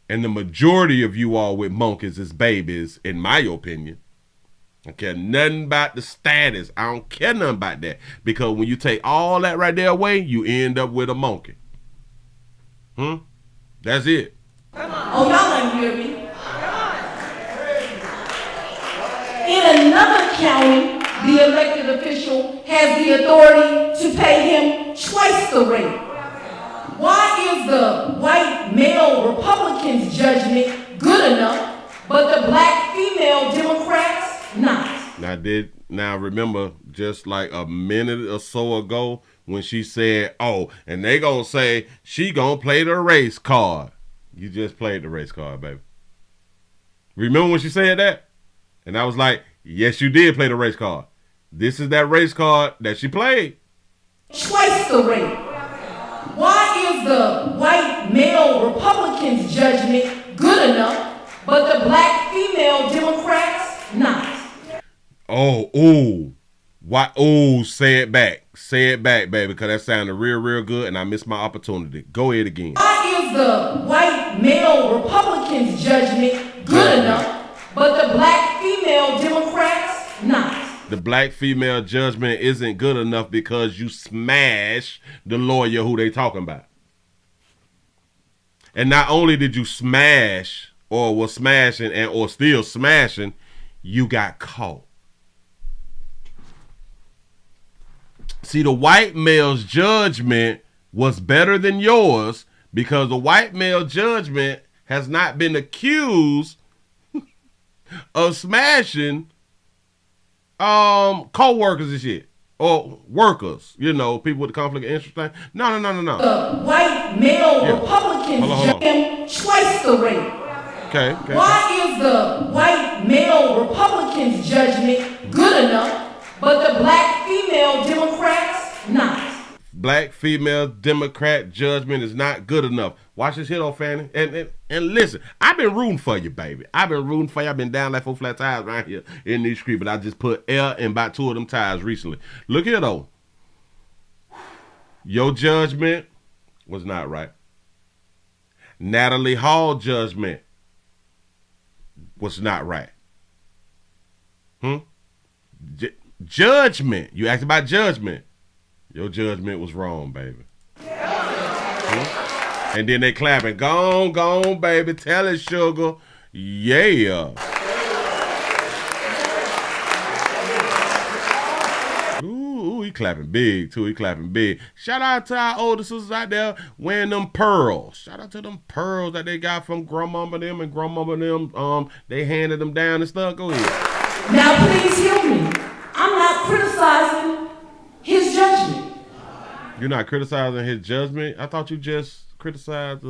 And the majority of you all with monkeys is babies, in my opinion. I don't care nothing about the status. I don't care nothing about that. Because when you take all that right there away, you end up with a monkey. That's it. Oh, y'all ain't hear me. In another county, the elected official has the authority to pay him twice the rate. Why is the white male Republican's judgment good enough, but the black female Democrats not? Now remember, just like a minute or so ago, when she said, "Oh, and they gonna say she gonna play the race card." You just played the race card, baby. Remember when she said that? And I was like, yes, you did play the race card. This is that race card that she played. Twice the rate. Why is the white male Republican's judgment good enough, but the black female Democrats not? Why? Oh, say it back. Say it back, baby, because that sounded real good, and I missed my opportunity. Go ahead again. Why is the white male Republican's judgment good enough, but the black female Democrats not? The black female judgment isn't good enough because you smash the lawyer who they talking about. And not only did you smash, or was smashing, or still smashing, you got caught. See, the white male's judgment was better than yours because the white male judgment has not been accused of smashing co-workers and shit. Or workers, people with the conflict of interest thing. No. The white male Republicans judgment twice the rate. Okay. Why is the white male Republicans judgment good enough, but the black female Democrats not? Black female Democrat judgment is not good enough. Watch this here, though, Fanny. And listen, I've been rooting for you, baby. I've been rooting for you. I've been down like 4 flat tires right here in these streets, but I just put air in about 2 of them tires recently. Look here, though. Your judgment was not right. Natalie Hall judgment was not right. Judgment. You asked about judgment. Your judgment was wrong, baby. And then they clapping. Gone, baby. Tell it, sugar. Yeah. Ooh, he clapping big, too. He clapping big. Shout out to our older sisters out there wearing them pearls. Shout out to them pearls that they got from grandmama them and grandmama them. They handed them down and stuff. Go ahead. Now, please hear me. I'm not criticizing his judgment. You're not criticizing his judgment? I thought you just criticized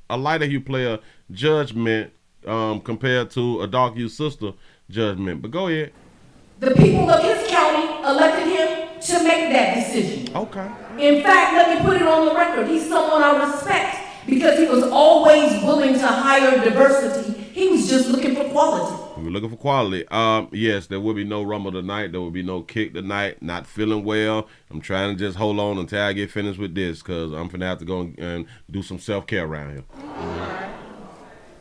a lighter hue player judgment compared to a dark hue sister judgment. But go ahead. The people of his county elected him to make that decision. Okay. In fact, let me put it on the record. He's someone I respect because he was always willing to hire diversity. He was just looking for quality. We were looking for quality. Yes, there will be no rumble tonight. There will be no kick tonight. Not feeling well. I'm trying to just hold on until I get finished with this because I'm finna have to go and do some self-care around here.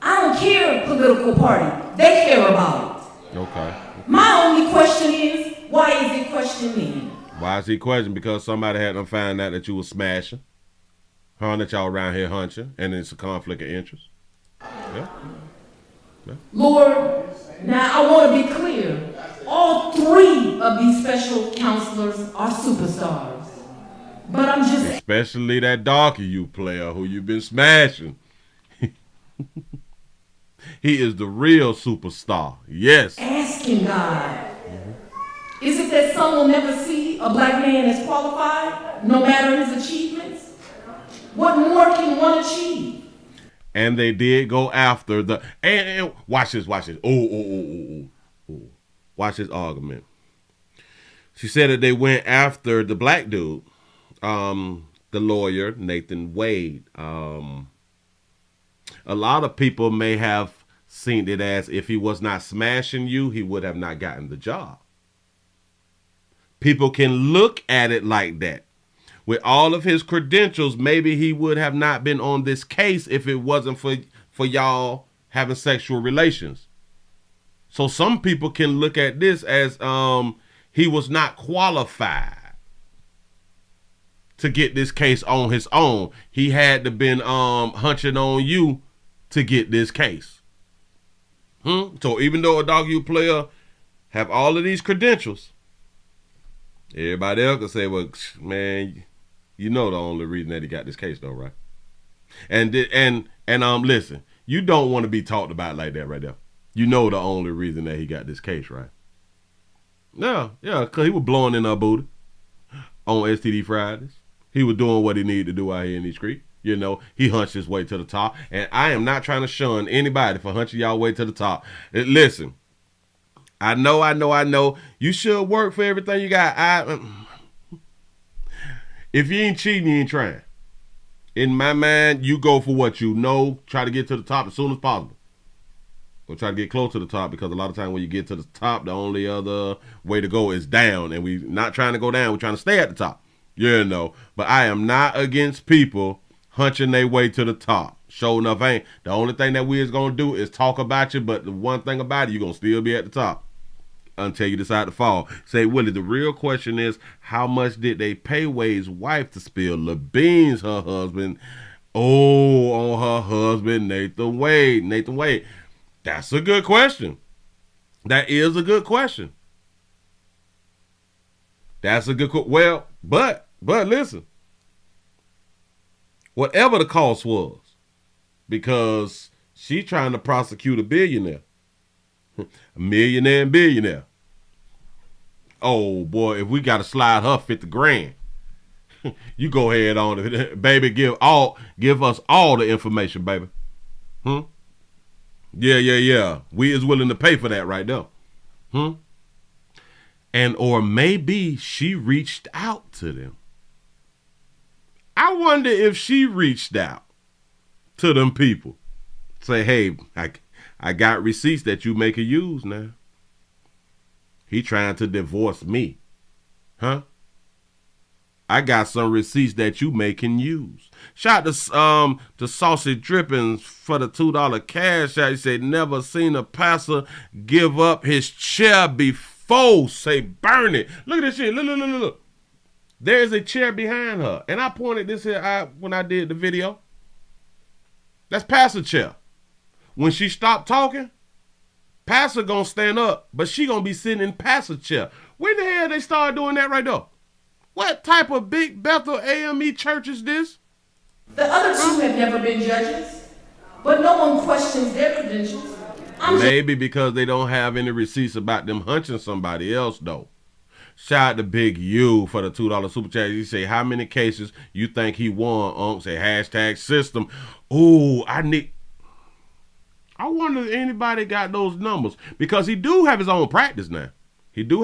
I don't care political party. They care about it. Okay. My only question is, why is it questioning? Why is he questioning? Because somebody had to find out that you was smashing. That y'all around here hunching, and it's a conflict of interest. Yeah. Lord, now I want to be clear. All 3 of these special counselors are superstars. But I'm just... Especially that darker you player who you've been smashing. He is the real superstar. Yes. Asking God. Is it that some will never see a black man as qualified, no matter his achievements? What more can one achieve? And they did go after the and watch this. Oh. Watch this argument. She said that they went after the black dude, the lawyer, Nathan Wade. A lot of people may have seen it as if he was not smashing you, he would have not gotten the job. People can look at it like that. With all of his credentials, maybe he would have not been on this case if it wasn't for y'all having sexual relations. So some people can look at this as he was not qualified to get this case on his own. He had to been hunching on you to get this case. So even though a dog you player have all of these credentials, everybody else can say, well, man, you know the only reason that he got this case though, right? And listen, you don't want to be talked about like that right there. You know the only reason that he got this case, right? Yeah, because he was blowing in her booty on STD Fridays. He was doing what he needed to do out here in these streets. You know, he hunched his way to the top. And I am not trying to shun anybody for hunching y'all way to the top. Listen, I know. You should work for everything you got. If you ain't cheating, you ain't trying. In my mind, you go for what you know. Try to get to the top as soon as possible. Or try to get close to the top, because a lot of times when you get to the top, the only other way to go is down. And we're not trying to go down. We're trying to stay at the top. You know. But I am not against people hunching their way to the top. Sure enough, ain't. The only thing that we is going to do is talk about you. But the one thing about it, you're going to still be at the top until you decide to fall. Say, Willie, the real question is, how much did they pay Wade's wife to spill the beans, her husband? Oh, on her husband, Nathan Wade. That's a good question. That is a good question. That's a good question. Well, but listen. Whatever the cost was, because she trying to prosecute a billionaire. A millionaire and billionaire. Oh boy, if we got to slide her 50 grand, you go ahead on it, baby. Give us all the information, baby. Yeah. We is willing to pay for that right now. And or maybe she reached out to them. I wonder if she reached out to them people. Say, hey, I got receipts that you make a use now. He trying to divorce me. I got some receipts that you making use. Shout to Saucy Drippings for the $2 cash out. He said, never seen a pastor give up his chair before. Say, burn it. Look at this shit. Look. There's a chair behind her. And I pointed this here out when I did the video. That's pastor chair. When she stopped talking, pastor gonna stand up, but she gonna be sitting in pastor chair. When the hell they started doing that right there? What type of big Bethel AME church is this? The other two have never been judges, but no one questions their credentials. Maybe because they don't have any receipts about them hunching somebody else, though. Shout out to Big U for the $2 super chat. He say, how many cases you think he won? Say hashtag system. Ooh, I wonder if anybody got those numbers, because he do have his own practice now. He say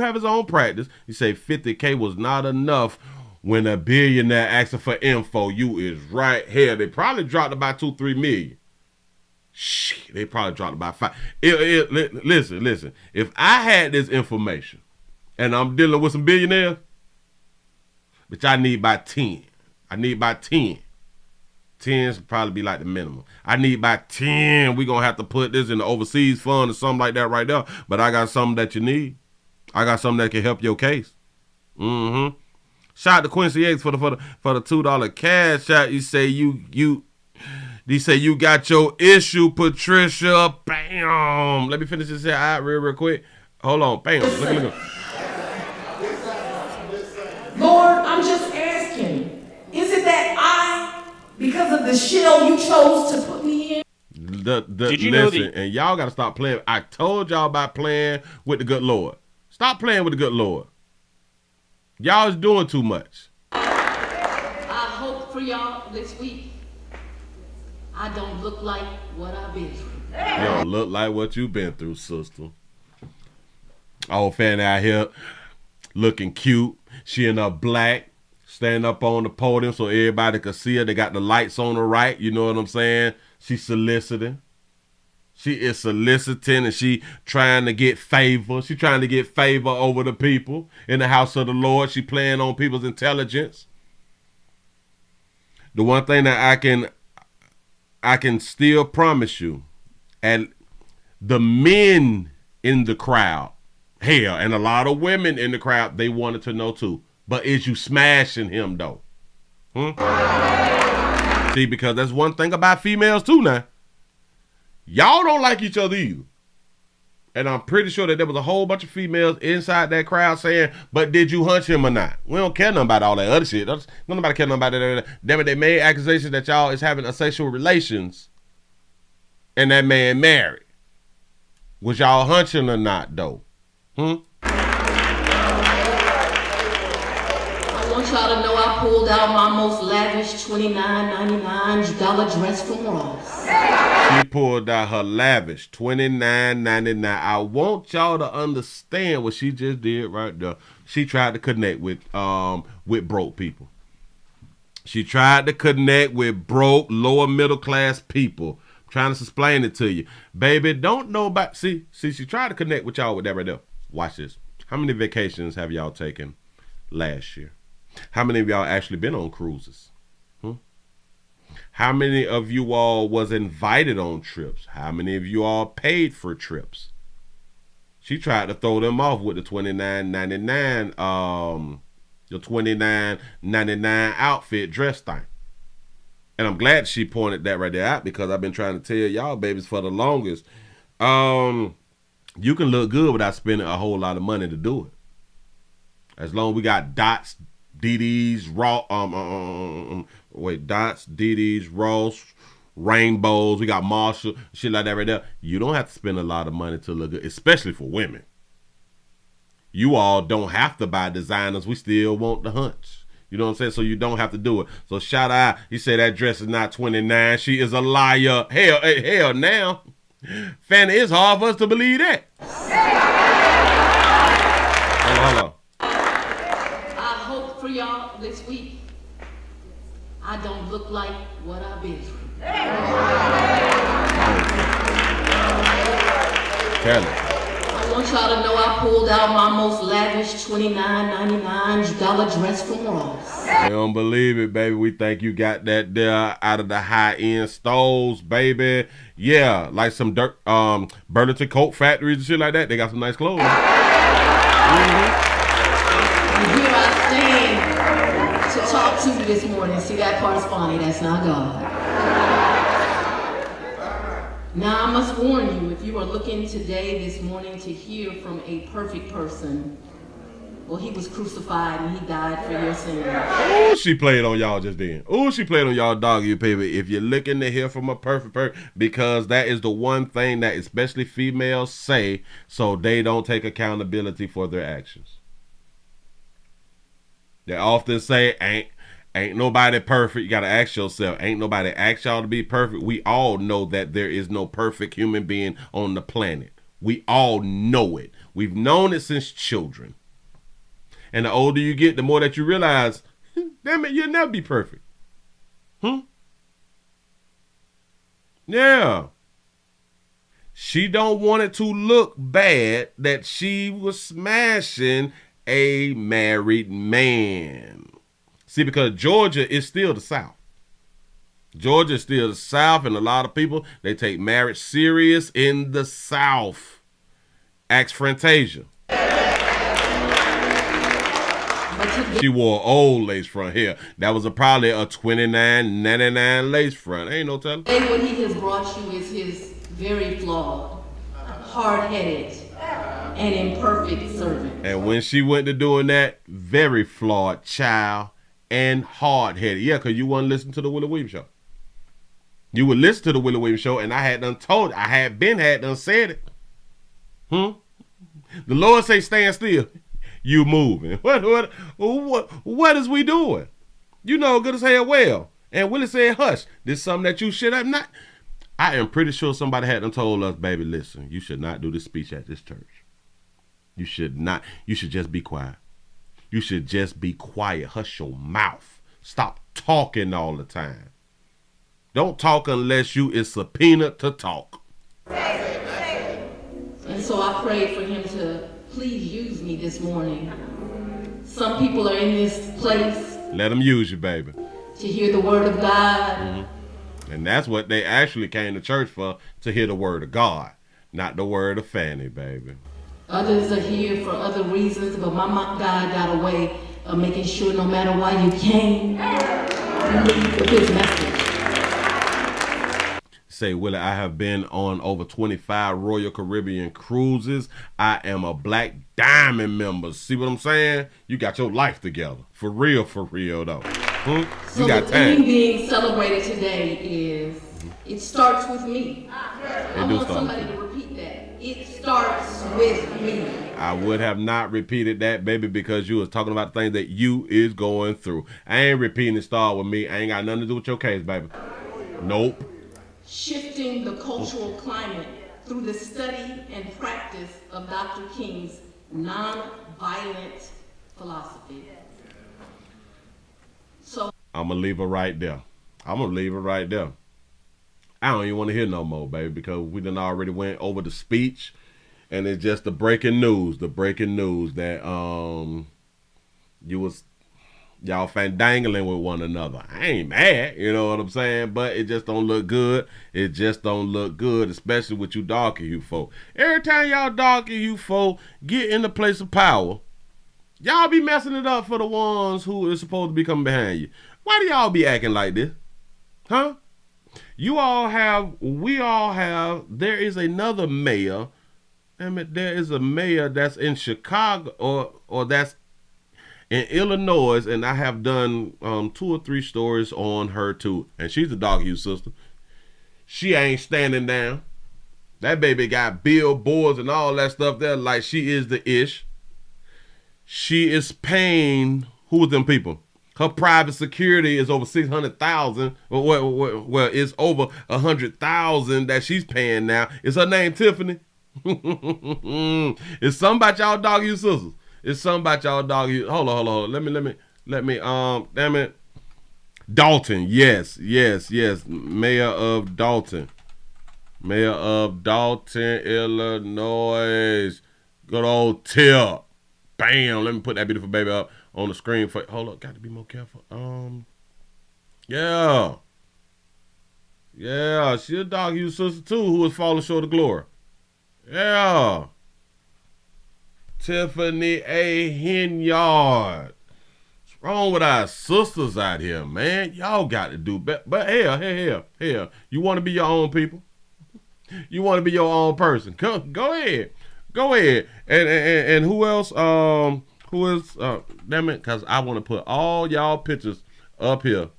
50K was not enough when a billionaire asking for info. You is right here. They probably dropped about 2-3 million. Shit, they probably dropped about 5. Listen. If I had this information and I'm dealing with some billionaires, which I need by 10. 10's probably be like the minimum. I need by 10. We gonna have to put this in the overseas fund or something like that right there. But I got something that you need. I got something that can help your case. Shout out to Quincy X for the $2 cash out. You say they say you got your issue, Patricia. Bam. Let me finish this here out real quick. Hold on. Bam. Look. Lord, I'm just asking, is it that because of the shell you chose to put me in? Did you listen, know and y'all got to stop playing. I told y'all about playing with the good Lord. Stop playing with the good Lord. Y'all is doing too much. I hope for y'all this week, I don't look like what I've been through. You don't look like what you've been through, sister. Old Fani out here looking cute. She in her black, standing up on the podium so everybody could see her. They got the lights on her right. You know what I'm saying? She's soliciting. She is soliciting, and she trying to get favor. She trying to get favor over the people in the house of the Lord. She playing on people's intelligence. The one thing that I can still promise you, and the men in the crowd, hell, and a lot of women in the crowd, they wanted to know too. But is you smashing him though? See, because that's one thing about females too now. Y'all don't like each other either. And I'm pretty sure that there was a whole bunch of females inside that crowd saying, but did you hunch him or not? We don't care nothing about all that other shit. Nobody care nothing about that. Damn it, they made accusations that y'all is having sexual relations and that man married. Was y'all hunching or not, though? I want y'all to know I pulled out my most lavish $29.99 dress from Ross. She pulled out her lavish $29.99. I want y'all to understand what she just did right there. She tried to connect with broke people. She tried to connect with broke, lower middle class people. I'm trying to explain it to you. Baby, don't know about... See, she tried to connect with y'all with that right there. Watch this. How many vacations have y'all taken last year? How many of y'all actually been on cruises? How many of you all was invited on trips? How many of you all paid for trips? She tried to throw them off with the $29.99 outfit dress thing. And I'm glad she pointed that right there out, because I've been trying to tell y'all babies for the longest. You can look good without spending a whole lot of money to do it. As long as we got dots, DDs, dots, DDs, Ross, rainbows, we got Marshall, shit like that right there. You don't have to spend a lot of money to look good, especially for women. You all don't have to buy designers. We still want the hunch. You know what I'm saying? So you don't have to do it. So shout out. He said that dress is not $29. She is a liar. Hell now. Fani, it's hard for us to believe that. Hold on. For y'all this week, I don't look like what I've been through. I want y'all to know I pulled out my most lavish $29.99 dress from Ross. They don't believe it, baby. We think you got that there out of the high-end stores, baby. Yeah, like some dirt, Burlington coat factories and shit like that. They got some nice clothes. And here I stand to talk to you this morning. See, that part's funny. That's not God. Now, I must warn you, if you are looking today, this morning, to hear from a perfect person, well, he was crucified and he died for your sins. Ooh, she played on y'all just then. Ooh, she played on y'all doggy paper. If you're looking to hear from a perfect person, because that is the one thing that especially females say, so they don't take accountability for their actions. They often say, ain't nobody perfect. You got to ask yourself, ain't nobody asked y'all to be perfect? We all know that there is no perfect human being on the planet. We all know it. We've known it since children. And the older you get, the more that you realize, damn it, you'll never be perfect. Yeah. She don't want it to look bad that she was smashing a married man. See, because Georgia is still the South. Georgia is still the South, and a lot of people, they take marriage serious in the South. Ask Fantasia. She wore an old lace front here. That was probably a $29.99 lace front. Ain't no telling. Today what he has brought you is his very flawed, hard-headed, and imperfect servant. And when she went to doing that, very flawed child and hard-headed. Yeah, because you wouldn't listen to the Willie Williams show. You would listen to the Willie Williams show, and I had done said it. The Lord say stand still. You moving. What is we doing? You know good as hell well. And Willie said, hush, this is something that you should have not. I am pretty sure somebody had done told us, baby, listen, you should not do this speech at this church. You should not. You should just be quiet. You should just be quiet. Hush your mouth. Stop talking all the time. Don't talk unless you is subpoenaed to talk. And so I prayed for him to please use me this morning. Some people are in this place. Let them use you, baby. To hear the word of God. And that's what they actually came to church for, to hear the word of God, not the word of Fani, baby. Others are here for other reasons, but my God got a way of making sure no matter why you came, you leave with his message. Say, Willie, I have been on over 25 Royal Caribbean cruises. I am a Black Diamond member. See what I'm saying? You got your life together. For real though. You So got the time. theme being celebrated today is, it starts with me. I want somebody to repeat that. It starts with me. I would have not repeated that, baby, because you was talking about the things that you is going through. I ain't repeating it start with me. I ain't got nothing to do with your case, baby. Nope. Shifting the cultural climate through the study and practice of Dr. King's nonviolent philosophy. So I'm going to leave her right there. I don't even want to hear no more, baby, because we done already went over the speech, and it's just the breaking news that y'all fandangling with one another. I ain't mad, you know what I'm saying? But it just don't look good. It just don't look good, especially with you darker hue folk. Every time y'all darker hue folk get in the place of power, y'all be messing it up for the ones who is supposed to be coming behind you. Why do y'all be acting like this? Huh? We all have, there is another mayor. There is a mayor that's in Chicago or that's in Illinois, and I have done 2 or 3 stories on her too. And she's a dog you sister. She ain't standing down. That baby got billboards and all that stuff there like she is the ish. She is paying, who are them people? Her private security is over 600,000. Well, it's over 100,000 that she's paying now. Is her name Tiffany? It's something about y'all dog you sisters. It's something about y'all dog you. Hold on. Let me. Damn it. Dalton. Yes. Mayor of Dalton, Illinois. Good old Tip. Bam. Let me put that beautiful baby up on the screen for. Hold up. Got to be more careful. Yeah. She a dog you sister too, who is falling short of glory. Yeah. Tiffany A. Henyard. What's wrong with our sisters out here, man? Y'all got to do better. But here. You want to be your own people? You want to be your own person? Go ahead. And who else? Who is? Damn it, because I want to put all y'all pictures up here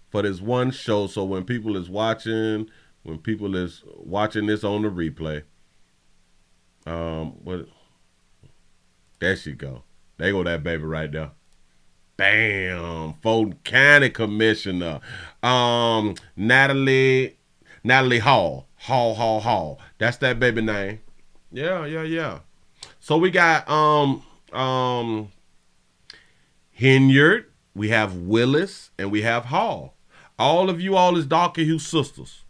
for this one show. So when people is watching this on the replay, what? There she go. There go that baby right there. Bam. Fulton County Commissioner. Natalie Hall. Hall. That's that baby name. Yeah. So we got Henyard, we have Willis, and we have Hall. All of you all is darker hue sisters.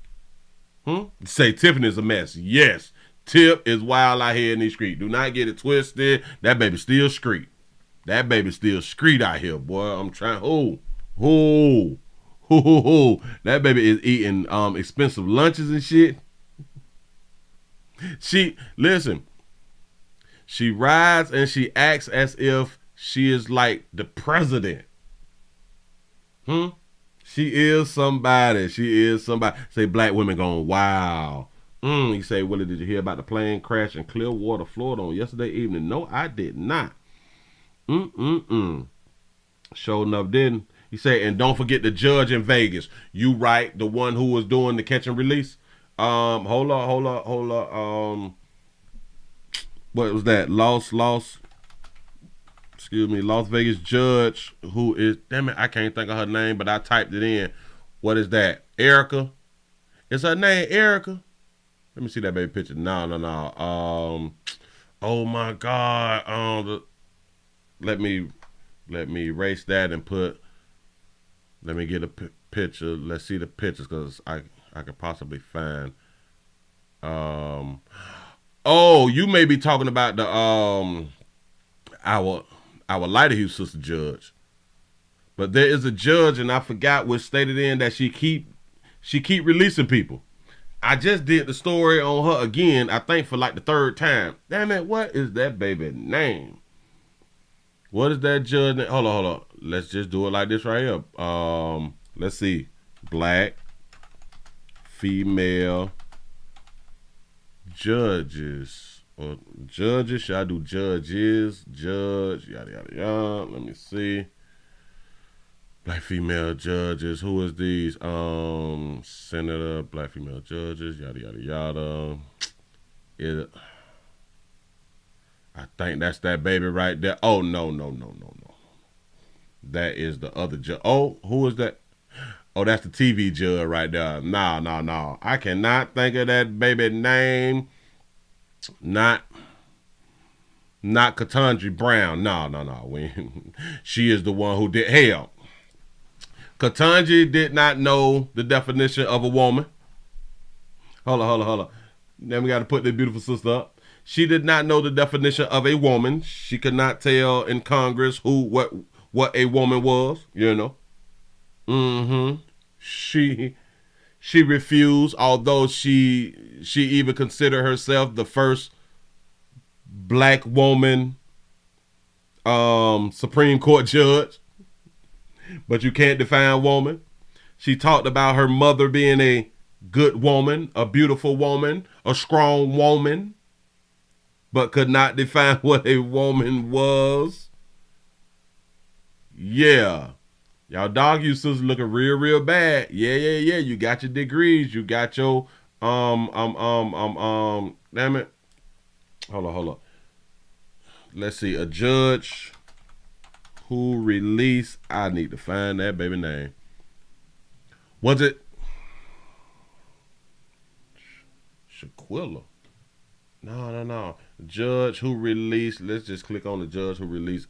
Say Tiffany's a mess. Yes. Tip is wild out here in these streets. Do not get it twisted. That baby still street. Out here, boy. I'm trying. That baby is eating expensive lunches and shit. She rides and she acts as if she is like the president. She is somebody. Say black women going, wow. You say, Willie, did you hear about the plane crash in Clearwater, Florida on yesterday evening? No, I did not. Sure enough, didn't. He say, and don't forget the judge in Vegas. You right, the one who was doing the catch and release. Hold up. What was that? Las Vegas judge who is, damn it, I can't think of her name, but I typed it in. What is that? Erica? Is her name Erica? Let me see that baby picture. No. Oh my God. Let me erase that and put. Let me get a picture. Let's see the pictures because I could possibly find. Oh, you may be talking about the our Lighter Hue sister judge, but there is a judge and I forgot which stated in that she keep She keep releasing people. I just did the story on her again, I think for like the third time. Damn it, what is that baby name? What is that judge name? Hold on. Let's just do it like this right here. Let's see. Black female judges. Or judges. Should I do judges? Judge. Yada yada yada. Let me see. Black female judges. Who is these? Senator, black female judges, yada yada yada. I think that's that baby right there. Oh no. That is the other judge. Oh, who is that? Oh, that's the TV judge right there. No. I cannot think of that baby name. Not Ketanji Brown. No. She is the one who did hell. Ketanji did not know the definition of a woman. Hold on. Then we got to put the beautiful sister up. She did not know the definition of a woman. She could not tell in Congress what a woman was, you know. She refused, although she even considered herself the first black woman Supreme Court judge. But you can't define woman. She talked about her mother being a good woman, a beautiful woman, a strong woman, but could not define what a woman was. Yeah. Y'all dog you sisters looking real bad. Yeah. You got your degrees. You got your damn it. Hold on. Let's see. A judge who released, I need to find that baby name. Was it Shaquilla? No. Judge who released, let's just click on the judge who released.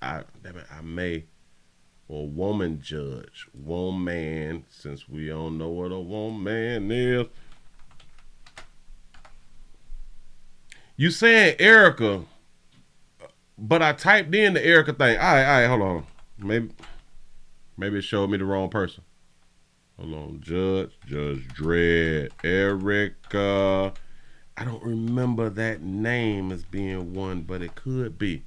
Or woman judge. Woman, since we don't know what a woman is. You saying Erica, but I typed in the Erica thing. All right, hold on. Maybe it showed me the wrong person. Hold on, Judge Dredd, Erica. I don't remember that name as being one, but it could be.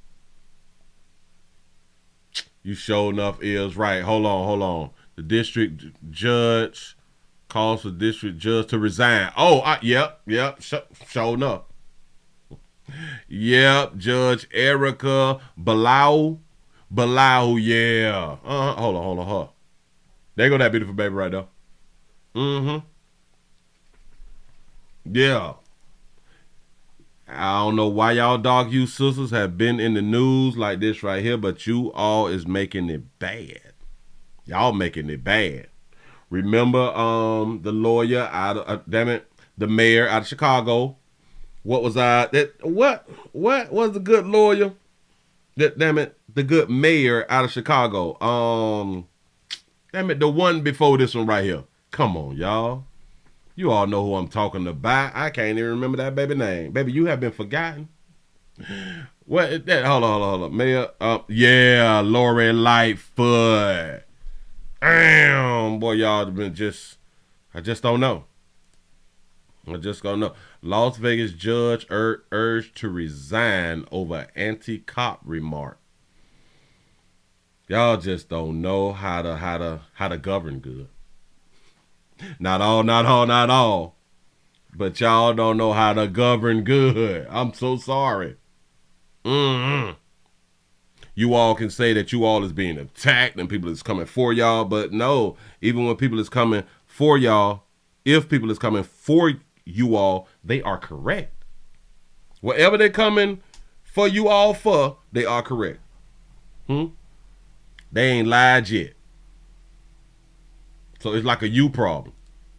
You sure enough is right. Hold on. The district judge calls the district judge to resign. Oh, yep. Sure enough. Yep, Judge Erica Balau, yeah. Hold on. There go that beautiful baby right there. Yeah. I don't know why y'all dog you sisters have been in the news like this right here, but you all is making it bad. Y'all making it bad. Remember the lawyer out of the mayor out of Chicago. What was what was the good lawyer? The good mayor out of Chicago. The one before this one right here. Come on, y'all. You all know who I'm talking about. I can't even remember that baby name. Baby, you have been forgotten. What is that? Hold on. Mayor, yeah, Lori Lightfoot. Damn, boy, y'all have been I just don't know. Las Vegas judge urged to resign over anti-cop remark. Y'all just don't know how to govern good. Not all. But y'all don't know how to govern good. I'm so sorry. You all can say that you all is being attacked and people is coming for y'all, but no, even when people is coming for y'all, if people is coming for you all, they are correct. Whatever they're coming for you all for, they are correct. They ain't lied yet. So it's like a you problem.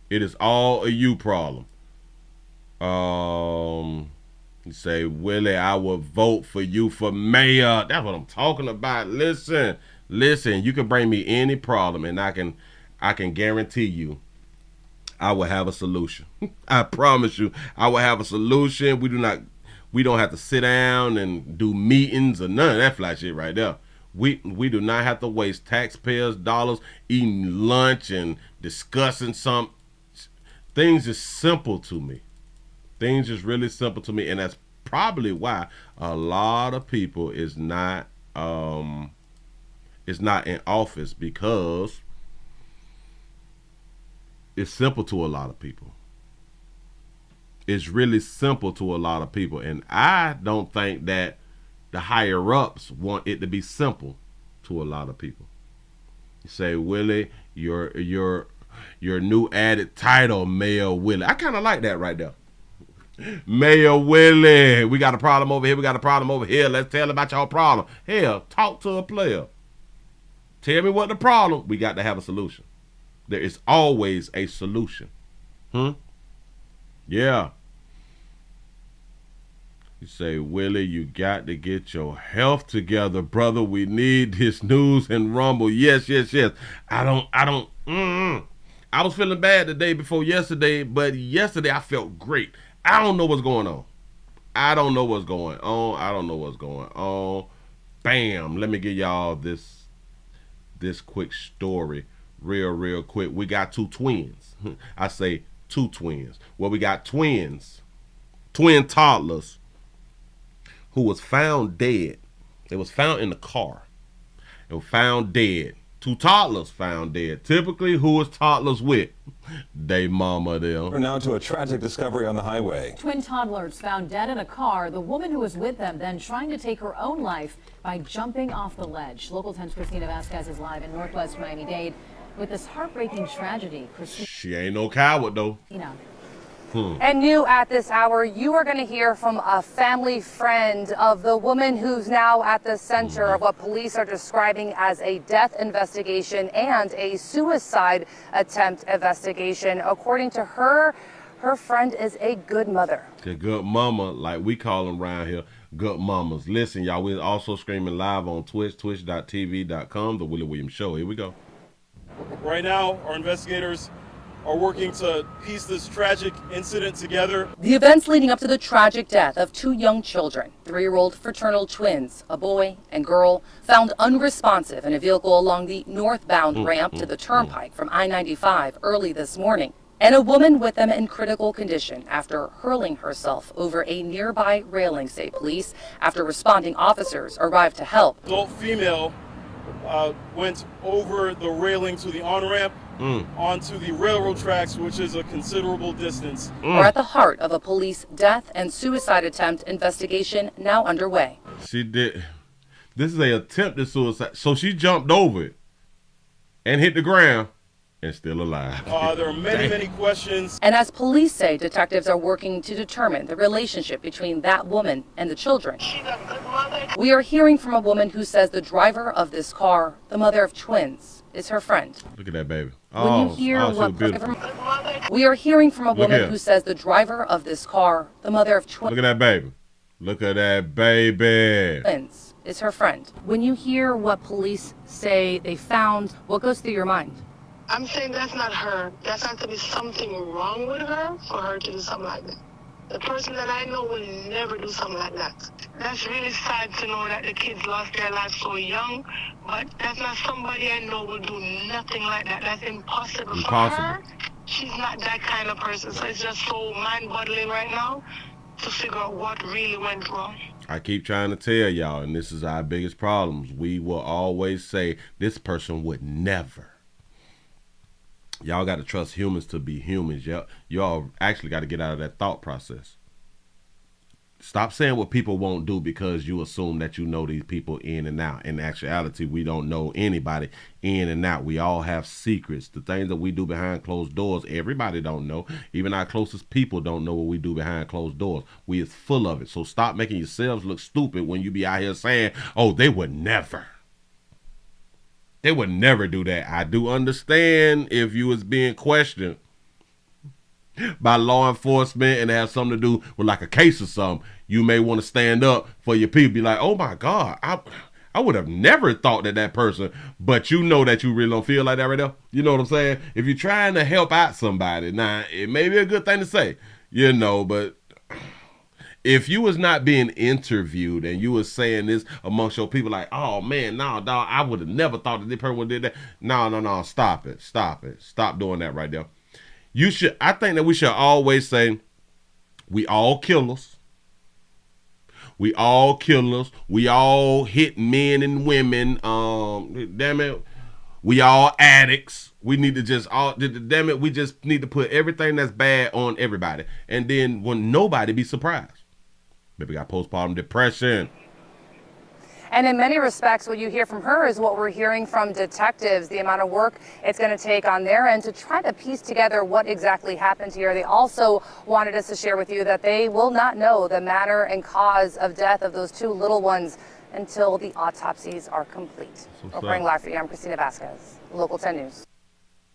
It is all a you problem. You say, Willie, I will vote for you for mayor. That's what I'm talking about. Listen, you can bring me any problem and I can guarantee you I will have a solution. I promise you, I will have a solution. We don't have to sit down and do meetings or none of that fly shit right there. We do not have to waste taxpayers' dollars eating lunch and discussing some. things is simple to me. Things is really simple to me, and that's probably why a lot of people is not in office, because it's simple to a lot of people. It's really simple to a lot of people, and I don't think that the higher ups want it to be simple to a lot of people. You say, Willie, your new added title, Mayor Willie. I kind of like that right there. Mayor Willie, we got a problem over here. We got a problem over here. Let's tell about your problem. Hell, talk to a player. Tell me what the problem. We got to have a solution. There is always a solution. Yeah. You say, Willie, you got to get your health together, brother. We need this news and rumble. Yes. I was feeling bad the day before yesterday, but yesterday I felt great. I don't know what's going on. I don't know what's going on. Bam. Let me give y'all this quick story. Real quick. We got two twins. I say two twins. Well, we got twin toddlers who was found dead. They was found in the car. They were found dead. Two toddlers found dead. Typically, who is toddlers with? They mama them. We're now to a tragic discovery on the highway. Twin toddlers found dead in a car. The woman who was with them then trying to take her own life by jumping off the ledge. Local 10's Christina Vasquez is live in Northwest Miami-Dade with this heartbreaking tragedy. She ain't no coward, though. And new at this hour, you are going to hear from a family friend of the woman who's now at the center of what police are describing as a death investigation and a suicide attempt investigation. According to her, her friend is a good mother. The good mama, like we call them around here, good mamas. Listen, y'all, we're also streaming live on Twitch, twitch.tv.com, The Willie Williams Show. Here we go. Right now, our investigators are working to piece this tragic incident together. The events leading up to the tragic death of two young children, 3-year-old fraternal twins, a boy and girl, found unresponsive in a vehicle along the northbound ramp to the turnpike from I-95 early this morning, and a woman with them in critical condition after hurling herself over a nearby railing, say police, after responding officers arrived to help. Adult female went over the railing to the on-ramp onto the railroad tracks, which is a considerable distance. We're at the heart of a police death and suicide attempt investigation now underway. She did. This is an attempted suicide. So she jumped over it and hit the ground and still alive. There are many questions. And as police say, detectives are working to determine the relationship between that woman and the children. We are hearing from a woman who says the driver of this car, the mother of twins, is her friend. Look at that baby. When you hear we are hearing from a woman who says the driver of this car, the mother of twins. Look at that baby. Look at that baby. Twins is her friend. When you hear what police say they found, what goes through your mind? I'm saying that's not her. That's not to be something wrong with her for her to do something like that. The person that I know will never do something like that. That's really sad to know that the kids lost their lives so young, but that's not somebody I know will do nothing like that. That's impossible. For her. She's not that kind of person, so it's just so mind-boggling right now to figure out what really went wrong. I keep trying to tell y'all, and this is our biggest problems. We will always say, this person would never. Y'all got to trust humans to be humans. Y'all actually got to get out of that thought process. Stop saying what people won't do because you assume that you know these people in and out. In actuality, we don't know anybody in and out. We all have secrets. The things that we do behind closed doors, everybody don't know. Even our closest people don't know what we do behind closed doors. We is full of it. So stop making yourselves look stupid when you be out here saying, oh, they would never. They would never do that. I do understand if you was being questioned by law enforcement and it has something to do with like a case or something, you may want to stand up for your people. Be like, oh my God, I would have never thought that person, but you know that you really don't feel like that right now. You know what I'm saying? If you're trying to help out somebody, now it may be a good thing to say, you know, but if you was not being interviewed and you was saying this amongst your people like, oh man, no, dog, I would have never thought that this person would do that. No, stop it. Stop doing that right there. I think that we should always say, we all killers. We all killers. We all hit men and women. Damn it. We all addicts. We need to we just need to put everything that's bad on everybody. And then when nobody be surprised. Maybe got postpartum depression. And in many respects, what you hear from her is what we're hearing from detectives, the amount of work it's going to take on their end to try to piece together what exactly happened here. They also wanted us to share with you that they will not know the manner and cause of death of those two little ones until the autopsies are complete. Reporting live for you, I'm Christina Vasquez, Local 10 News.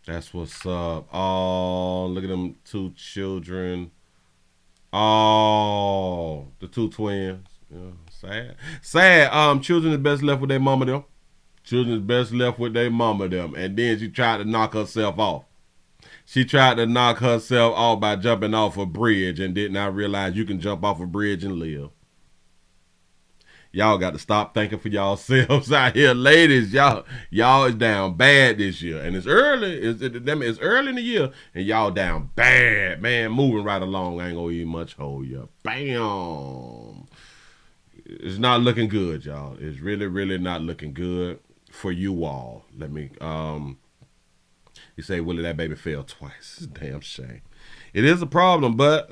That's what's up. Oh, look at them two children. Oh, the two twins. Yeah, sad. Children is best left with their mama them. Children is best left with their mama them. And then she tried to knock herself off. She tried to knock herself off by jumping off a bridge and did not realize you can jump off a bridge and live. Y'all got to stop thinking for yourselves out here, ladies. Y'all is down bad this year, and it's early. It's early in the year, and y'all down bad, man. Moving right along, I ain't gonna even much hold you. Bam. It's not looking good, y'all. It's really, really not looking good for you all. Let me. You say, Willie, that baby fell twice. It's a damn shame. It is a problem, but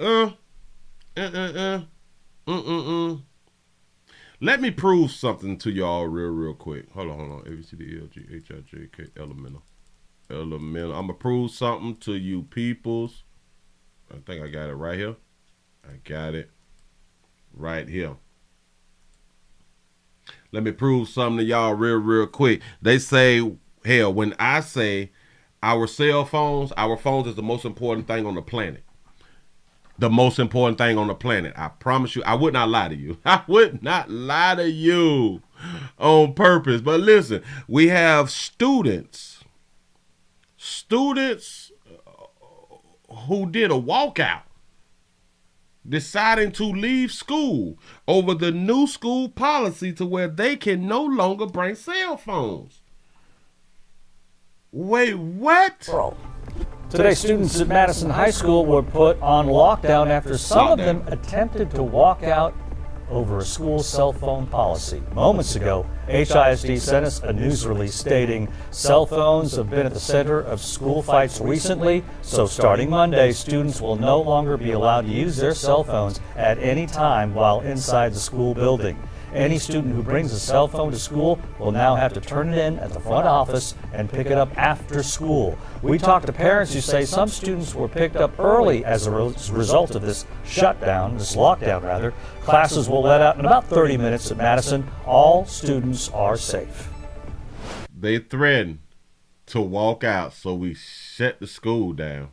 Let me prove something to y'all real quick. Hold on. A, B, C, D, E, F, G, H, I, J, K, Elemental. I'm going to prove something to you peoples. I think I got it right here. I got it right here. Let me prove something to y'all real quick. They say, hell, when I say our phone is the most important thing on the planet. The most important thing on the planet. I promise you, I would not lie to you. I would not lie to you on purpose. But listen, we have students who did a walkout, deciding to leave school over the new school policy to where they can no longer bring cell phones. Wait, what? Today, students at Madison High School were put on lockdown after some of them attempted to walk out over a school cell phone policy. Moments ago, HISD sent us a news release stating cell phones have been at the center of school fights recently, so starting Monday, students will no longer be allowed to use their cell phones at any time while inside the school building. Any student who brings a cell phone to school will now have to turn it in at the front office and pick it up after school. We talked to parents who say some students were picked up early as a result of this lockdown rather. Classes will let out in about 30 minutes at Madison. All students are safe. They threatened to walk out, so we shut the school down.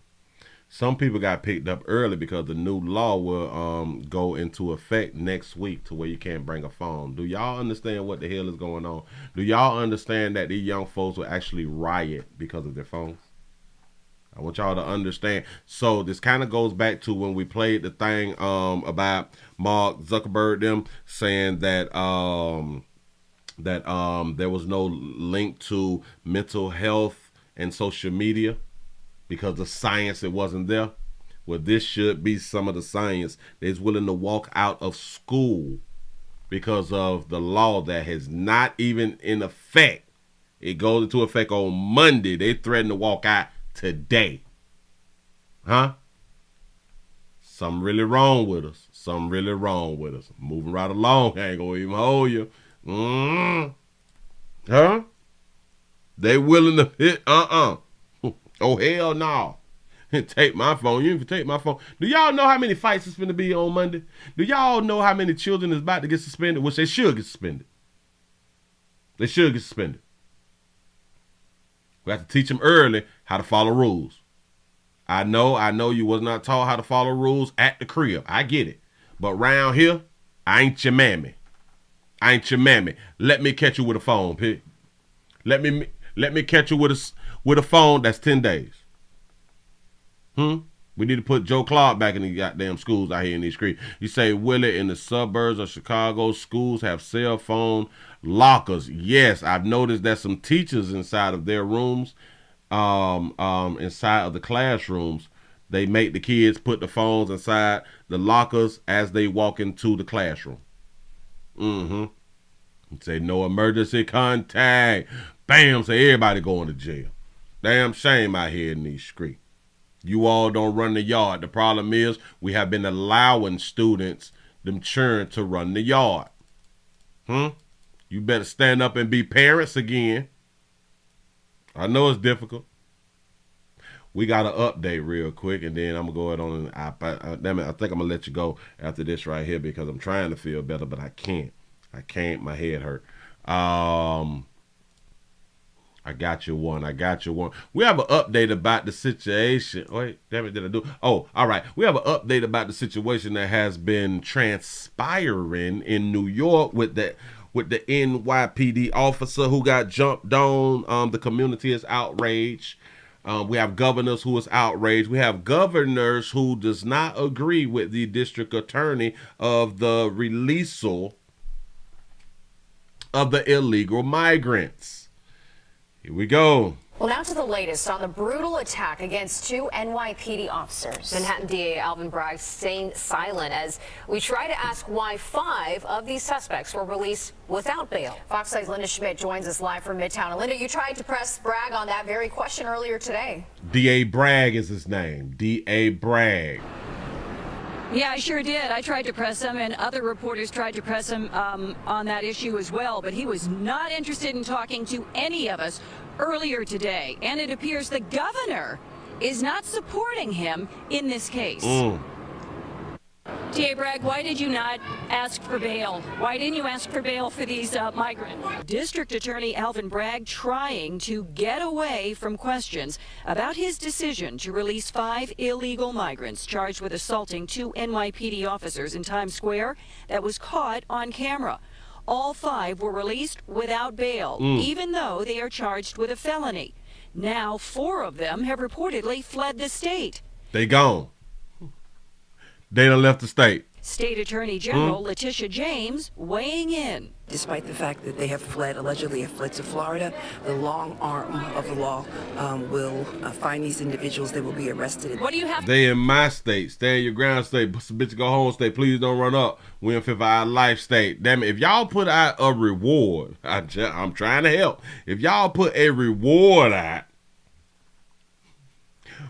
Some people got picked up early because the new law will go into effect next week to where you can't bring a phone. Do y'all understand what the hell is going on? Do y'all understand that these young folks will actually riot because of their phones? I want y'all to understand. So this kind of goes back to when we played the thing about Mark Zuckerberg them saying that there was no link to mental health and social media. Because the science, it wasn't there. Well, this should be some of the science. They're willing to walk out of school because of the law that has not even in effect. It goes into effect on Monday. They threaten to walk out today. Huh? Something really wrong with us. Something really wrong with us. Moving right along. I ain't gonna even hold you. Huh? They willing to hit, Oh, hell no. Take my phone. You even take my phone. Do y'all know how many fights it's going to be on Monday? Do y'all know how many children is about to get suspended? Which they should get suspended. They should get suspended. We have to teach them early how to follow rules. I know you was not taught how to follow rules at the crib. I get it. But round here, I ain't your mammy. I ain't your mammy. Let me catch you with a phone, P. Let me catch you with a phone that's 10 days. We need to put Joe Clark back in the goddamn schools out here in these streets. You say, Willie, in the suburbs of Chicago, schools have cell phone lockers. Yes, I've noticed that some teachers inside of their rooms, inside of the classrooms, They make the kids put the phones inside the lockers as they walk into the classroom. Say no emergency contact. Bam, say everybody going to jail. Damn shame out here in these streets. You all don't run the yard. The problem is we have been allowing students, them children, to run the yard. You better stand up and be parents again. I know it's difficult. We got an update real quick, and then I'm going to go ahead on. Damn it, I think I'm going to let you go after this right here because I'm trying to feel better, but I can't. My head hurt. I got you one. We have an update about the situation. Wait, damn it, did I do? Oh, all right. We have an update about the situation that has been transpiring in New York with the NYPD officer who got jumped on. The community is outraged. We have governors who is outraged. We have governors who does not agree with the district attorney of the releasal of the illegal migrants. Here we go. Well, now to the latest on the brutal attack against 2 NYPD officers. Manhattan DA Alvin Bragg staying silent as we try to ask why 5 of these suspects were released without bail. Fox 5's Linda Schmidt joins us live from Midtown. And Linda, you tried to press Bragg on that very question earlier today. DA Bragg is his name. DA Bragg. Yeah, I sure did. I tried to press him, and other reporters tried to press him on that issue as well, but he was not interested in talking to any of us earlier today. And it appears the governor is not supporting him in this case. DA Bragg, why did you not ask for bail? Why didn't you ask for bail for these migrants? District Attorney Alvin Bragg trying to get away from questions about his decision to release 5 illegal migrants charged with assaulting 2 NYPD officers in Times Square that was caught on camera. All 5 were released without bail, even though they are charged with a felony. Now 4 of them have reportedly fled the state. They gone. They done left the state. State Attorney General Letitia James weighing in. Despite the fact that they have allegedly have fled to Florida, the long arm of the law will find these individuals. They will be arrested. What do you have? They in my state. Stay in your ground state. Bitch, go home state. Please don't run up. We in fit for our life state. Damn it. If y'all put out a reward, I'm trying to help. If y'all put a reward out,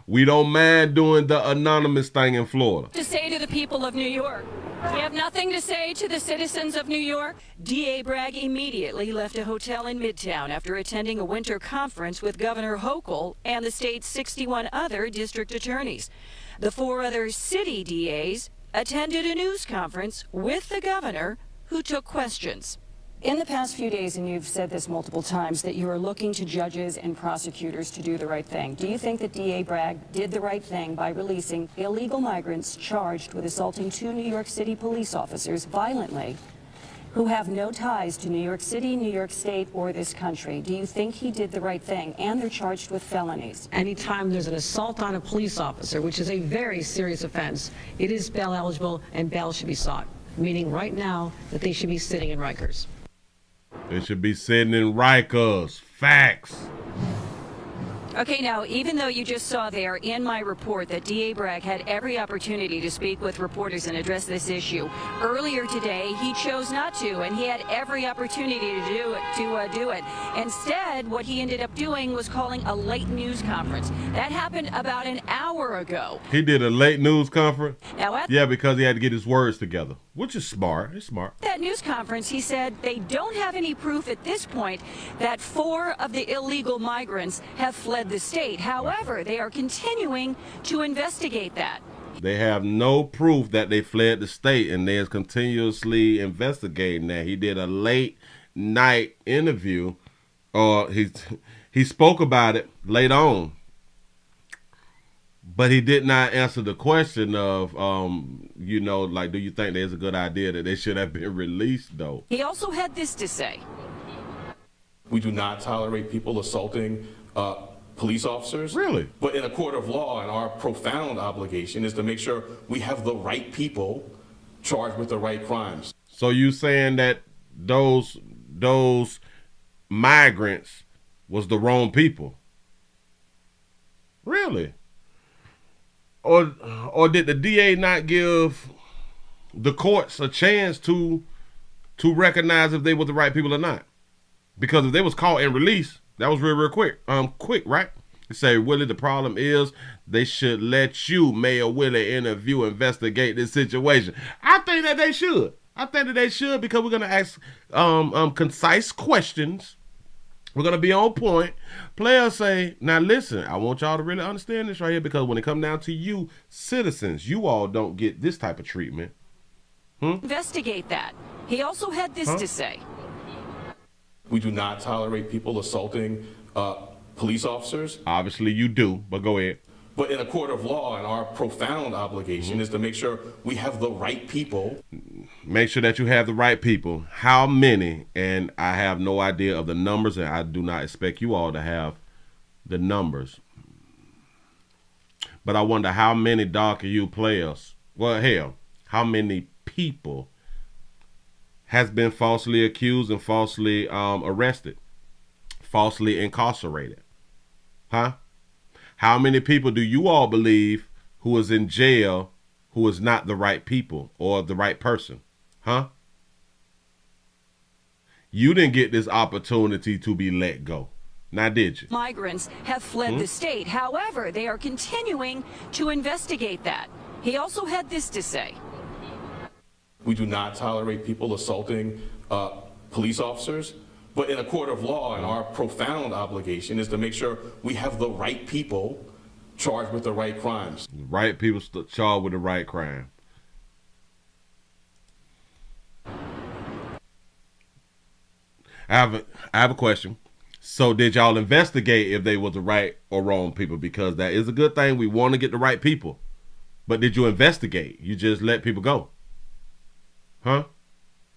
we don't mind doing the anonymous thing in Florida. To say to the people of New York, you have nothing to say to the citizens of New York? DA Bragg immediately left a hotel in Midtown after attending a winter conference with Governor Hochul and the state's 61 other district attorneys. The 4 other city DAs attended a news conference with the governor who took questions. In the past few days, and you've said this multiple times, that you are looking to judges and prosecutors to do the right thing. Do you think that DA Bragg did the right thing by releasing illegal migrants charged with assaulting 2 New York City police officers violently who have no ties to New York City, New York State, or this country? Do you think he did the right thing? And they're charged with felonies. Anytime there's an assault on a police officer, which is a very serious offense, it is bail eligible and bail should be sought, meaning right now that they should be sitting in Rikers. They should be sitting in Rikers. Facts. Okay, now, even though you just saw there in my report that DA Bragg had every opportunity to speak with reporters and address this issue, earlier today he chose not to, and he had every opportunity to do it. Instead, what he ended up doing was calling a late news conference. That happened about an hour ago. He did a late news conference? Now, yeah, because he had to get his words together, which is smart. It's smart. That news conference, he said they don't have any proof at this point that 4 of the illegal migrants have fled the state. However, they are continuing to investigate that. They have no proof that they fled the state, and they're continuously investigating that. He did a late night interview, or he spoke about it late on, but he did not answer the question of, like, do you think there's a good idea that they should have been released, though? He also had this to say. We do not tolerate people assaulting police officers. Really? But in a court of law, and our profound obligation is to make sure we have the right people charged with the right crimes. So you saying that those migrants was the wrong people? Really? or did the DA not give the courts a chance to recognize if they were the right people or not? Because if they was caught and released, that was real quick. Quick, right? They say, Willie, the problem is they should let you, Mayor Willie, investigate this situation. I think that they should. I think that they should, because we're gonna ask concise questions. We're going to be on point. Players say, now listen, I want y'all to really understand this right here, because when it comes down to you, citizens, you all don't get this type of treatment. Investigate that. He also had this to say. We do not tolerate people assaulting police officers. Obviously you do, but go ahead. But in a court of law, and our profound obligation is to make sure we have the right people. Make sure that you have the right people. How many? And I have no idea of the numbers, and I do not expect you all to have the numbers. But I wonder how many DarkU players, well, hell, how many people has been falsely accused and falsely arrested, falsely incarcerated? Huh? How many people do you all believe who is in jail who is not the right people or the right person? Huh? You didn't get this opportunity to be let go. Now, did you? Migrants have fled the state. However, they are continuing to investigate that. He also had this to say. We do not tolerate people assaulting police officers. But in a court of law, and our profound obligation is to make sure we have the right people charged with the right crimes. Right people charged with the right crime. I have a question. So did y'all investigate if they were the right or wrong people? Because that is a good thing. We want to get the right people. But did you investigate? You just let people go? Huh?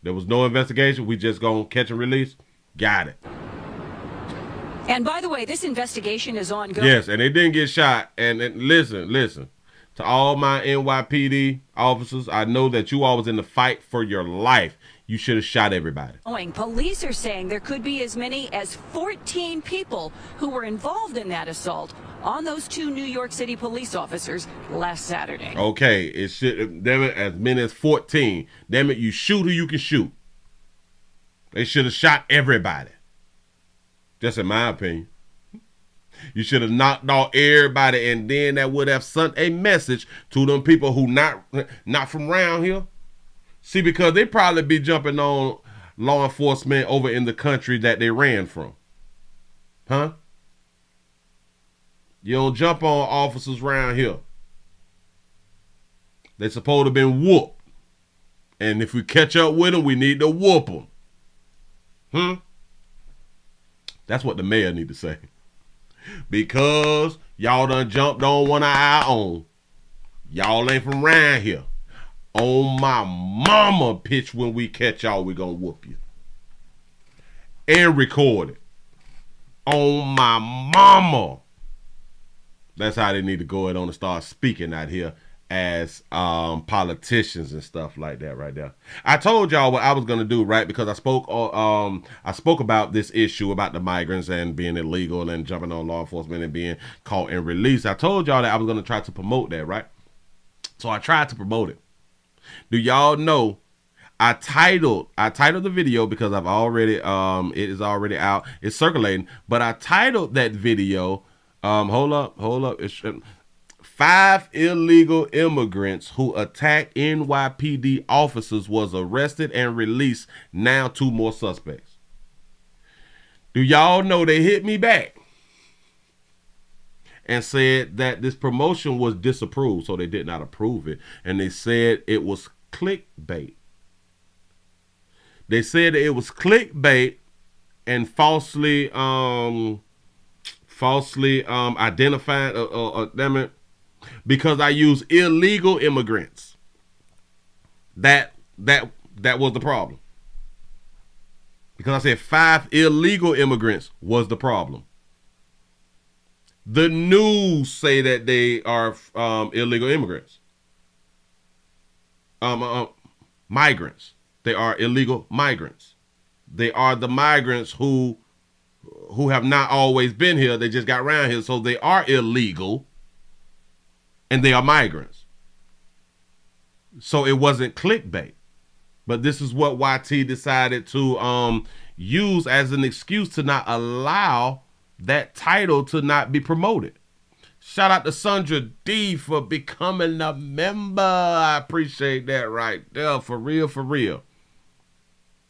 There was no investigation? We just gonna catch and release? Got it. And by the way, this investigation is ongoing. Yes, and they didn't get shot. And listen. To all my NYPD officers, I know that you all was in the fight for your life. You should have shot everybody. Police are saying there could be as many as 14 people who were involved in that assault on those two New York City police officers last Saturday. Okay, it should, damn it, as many as 14. Damn it, you shoot who you can shoot. They should have shot everybody. Just in my opinion. You should have knocked off everybody, and then that would have sent a message to them people who not from around here. See, because they probably be jumping on law enforcement over in the country that they ran from. Huh? You don't jump on officers around here. They supposed to have been whooped. And if we catch up with them, we need to whoop them. That's what the mayor need to say. Because y'all done jumped on one of our own. Y'all ain't from around here. On my mama, pitch, when we catch y'all, we gonna whoop you. And record it. On my mama. That's how they need to go ahead on and start speaking out here as politicians and stuff like that right there. I told y'all what I was gonna do, right? Because I spoke about this issue about the migrants and being illegal and jumping on law enforcement and being caught and released. I told y'all that I was gonna try to promote that, right? So I tried to promote it. Do y'all know I titled the video, because I've already it is already out, it's circulating, but I titled that video hold up, it's 5 illegal immigrants who attacked NYPD officers was arrested and released. Now 2 more suspects. Do y'all know they hit me back and said that this promotion was disapproved, so they did not approve it, and they said it was clickbait. They said that it was clickbait and falsely identified damn it, because I use illegal immigrants. That was the problem. Because I said 5 illegal immigrants was the problem. The news say that they are illegal immigrants. Migrants. They are illegal migrants. They are the migrants who have not always been here. They just got around here, so they are illegal. and they are migrants. So it wasn't clickbait. But this is what YT decided to use as an excuse to not allow that title to not be promoted. Shout out to Sandra D for becoming a member. I appreciate that right there. For real, for real.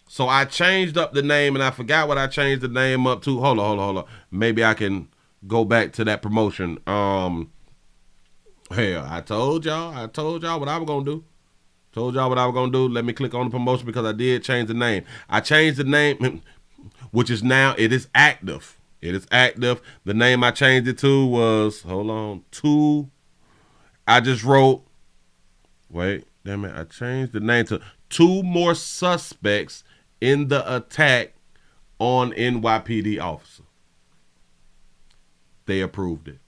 So I changed up the name, and I forgot what I changed the name up to. Hold on. Maybe I can go back to that promotion. Hell, I told y'all what I was going to do. Let me click on the promotion because I did change the name. I changed the name, which is now, it is active. It is active. The name I changed it to was, I just wrote, I changed the name to 2 more suspects in the attack on NYPD officer. They approved it.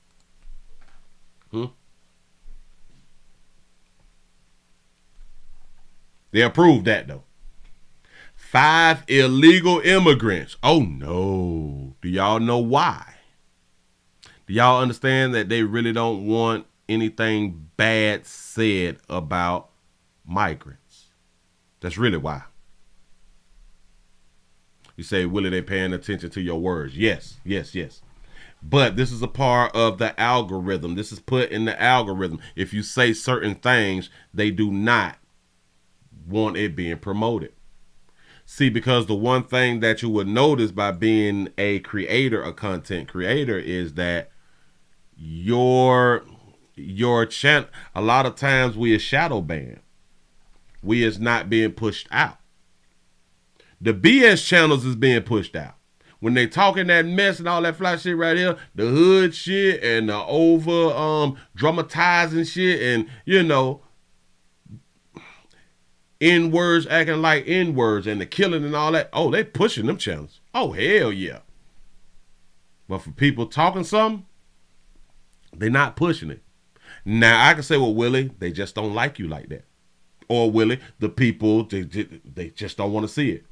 They approved that, though. 5 illegal immigrants. Oh, no. Do y'all know why? Do y'all understand that they really don't want anything bad said about migrants? That's really why. You say, Willie, they paying attention to your words. Yes. But this is a part of the algorithm. This is put in the algorithm. If you say certain things, they do not want it being promoted. See, because the one thing that you would notice by being a creator, a content creator, is that your channel, a lot of times we is shadow banned. We is not being pushed out. The BS channels is being pushed out. When they talking that mess and all that fly shit right here, the hood shit and the over dramatizing shit and, you know, N-words acting like N-words and the killing and all that. Oh, they pushing them channels. Oh, hell yeah. But for people talking something, they're not pushing it. Now, I can say, well, Willie, they just don't like you like that. Or, Willie, the people, they just don't want to see it.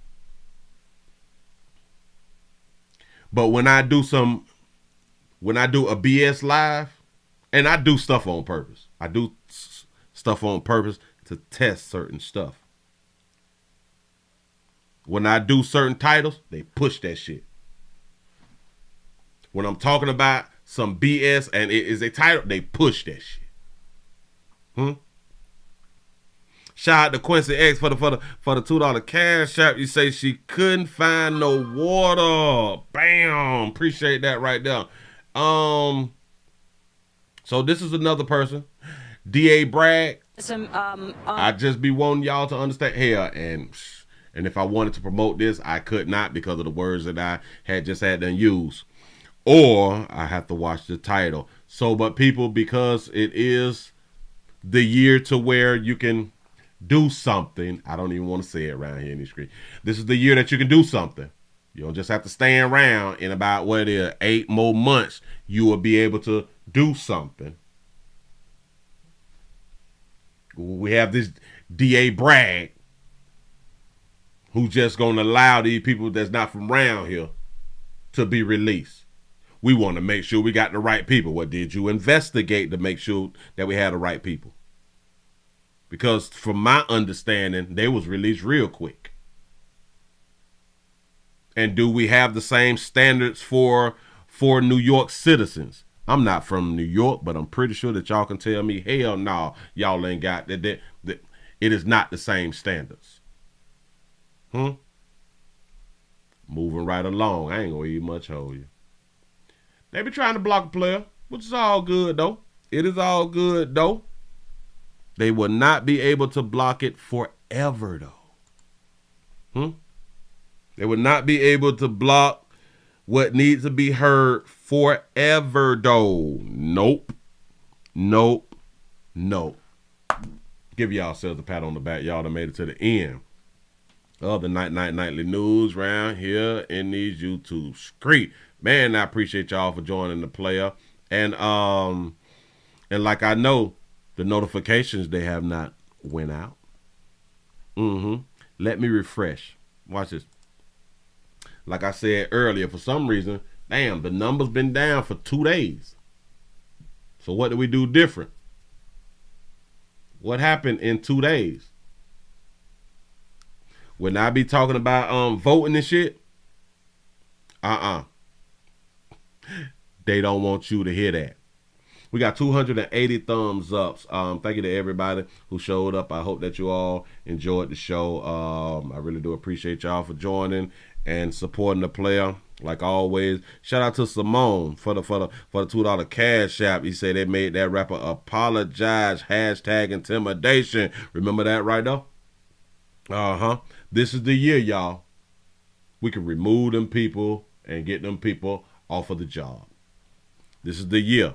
But when I do a BS live, and I do stuff on purpose. I do stuff on purpose to test certain stuff. When I do certain titles, they push that shit. When I'm talking about some BS and it is a title, they push that shit. Shout out to Quincy X for the $2 cash app. You say she couldn't find no water. Bam. Appreciate that right there. So this is another person. DA Bragg. I just be wanting y'all to understand here, and if I wanted to promote this, I could not because of the words that I had just had to use, or I have to watch the title. So, but people, because it is the year to where you can do something. I don't even want to say it around here in the street. This is the year that you can do something. You don't just have to stand around. In about 8 more months, you will be able to do something. We have this DA Bragg who's just going to allow these people that's not from around here to be released. We want to make sure we got the right people. What did you investigate to make sure that we had the right people? Because from my understanding, they was released real quick. And do we have the same standards for New York citizens? I'm not from New York, but I'm pretty sure that y'all can tell me, hell no, y'all ain't got that. It is not the same standards. Moving right along. I ain't gonna eat much hold you. They be trying to block a player, which is all good though. It is all good though. They will not be able to block it forever though. They will not be able to block what needs to be heard forever though. Nope. Give yourselves a pat on the back. Y'all done made it to the end of the nightly news round here in these YouTube streets. Man, I appreciate y'all for joining the player. And like I know, the notifications, they have not went out. Let me refresh. Watch this. Like I said earlier, for some reason, damn, the number's been down for 2 days. So what do we do different? What happened in 2 days? When I be talking about voting and shit, they don't want you to hear that. We got 280 thumbs ups. Thank you to everybody who showed up. I hope that you all enjoyed the show. I really do appreciate y'all for joining and supporting the player. Like always, shout out to Simone for the $2 cash app. He said they made that rapper apologize. Hashtag intimidation. Remember that right there? This is the year, y'all. We can remove them people and get them people off of the job. This is the year.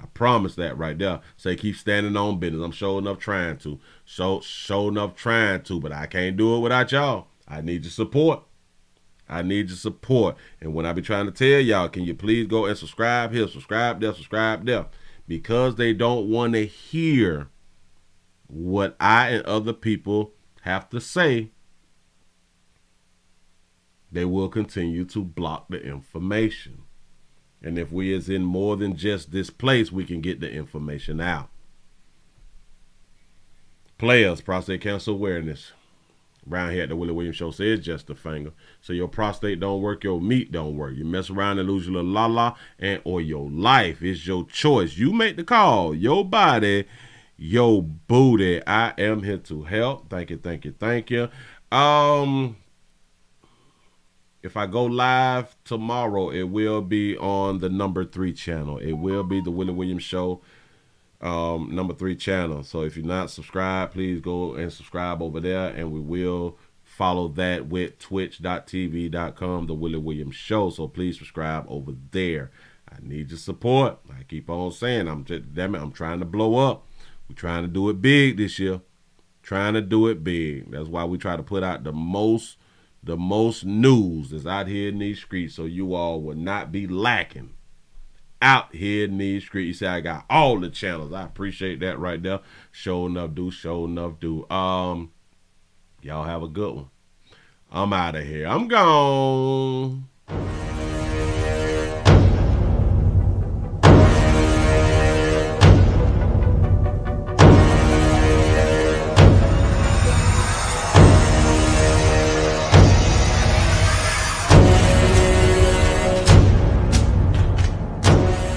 I promise that right there. Say keep standing on business. I'm sure enough trying to. Sure enough trying to, but I can't do it without y'all. I need your support. I need your support. And when I be trying to tell y'all, can you please go and subscribe here, subscribe there, subscribe there. Because they don't want to hear what I and other people have to say, they will continue to block the information. And if we is in more than just this place, we can get the information out. Players, prostate cancer awareness. Around here at the Willie Williams Show says just a finger. So your prostate don't work, your meat don't work. You mess around and lose your little la-la and or your life. It's your choice. You make the call. Your body, your booty. I am here to help. Thank you, thank you, thank you. If I go live tomorrow, it will be on the number 3 channel. It will be the Willie Williams Show number 3 channel. So if you're not subscribed, please go and subscribe over there, and we will follow that with twitch.tv.com, the Willie Williams Show. So please subscribe over there. I need your support. I keep on saying, I'm trying to blow up. We're trying to do it big this year. Trying to do it big. That's why we try to put out the most news that's out here in these streets, so you all will not be lacking out here in these streets. You say I got all the channels. I appreciate that right there. Show enough do. Y'all have a good one. I'm out of here. I'm gone.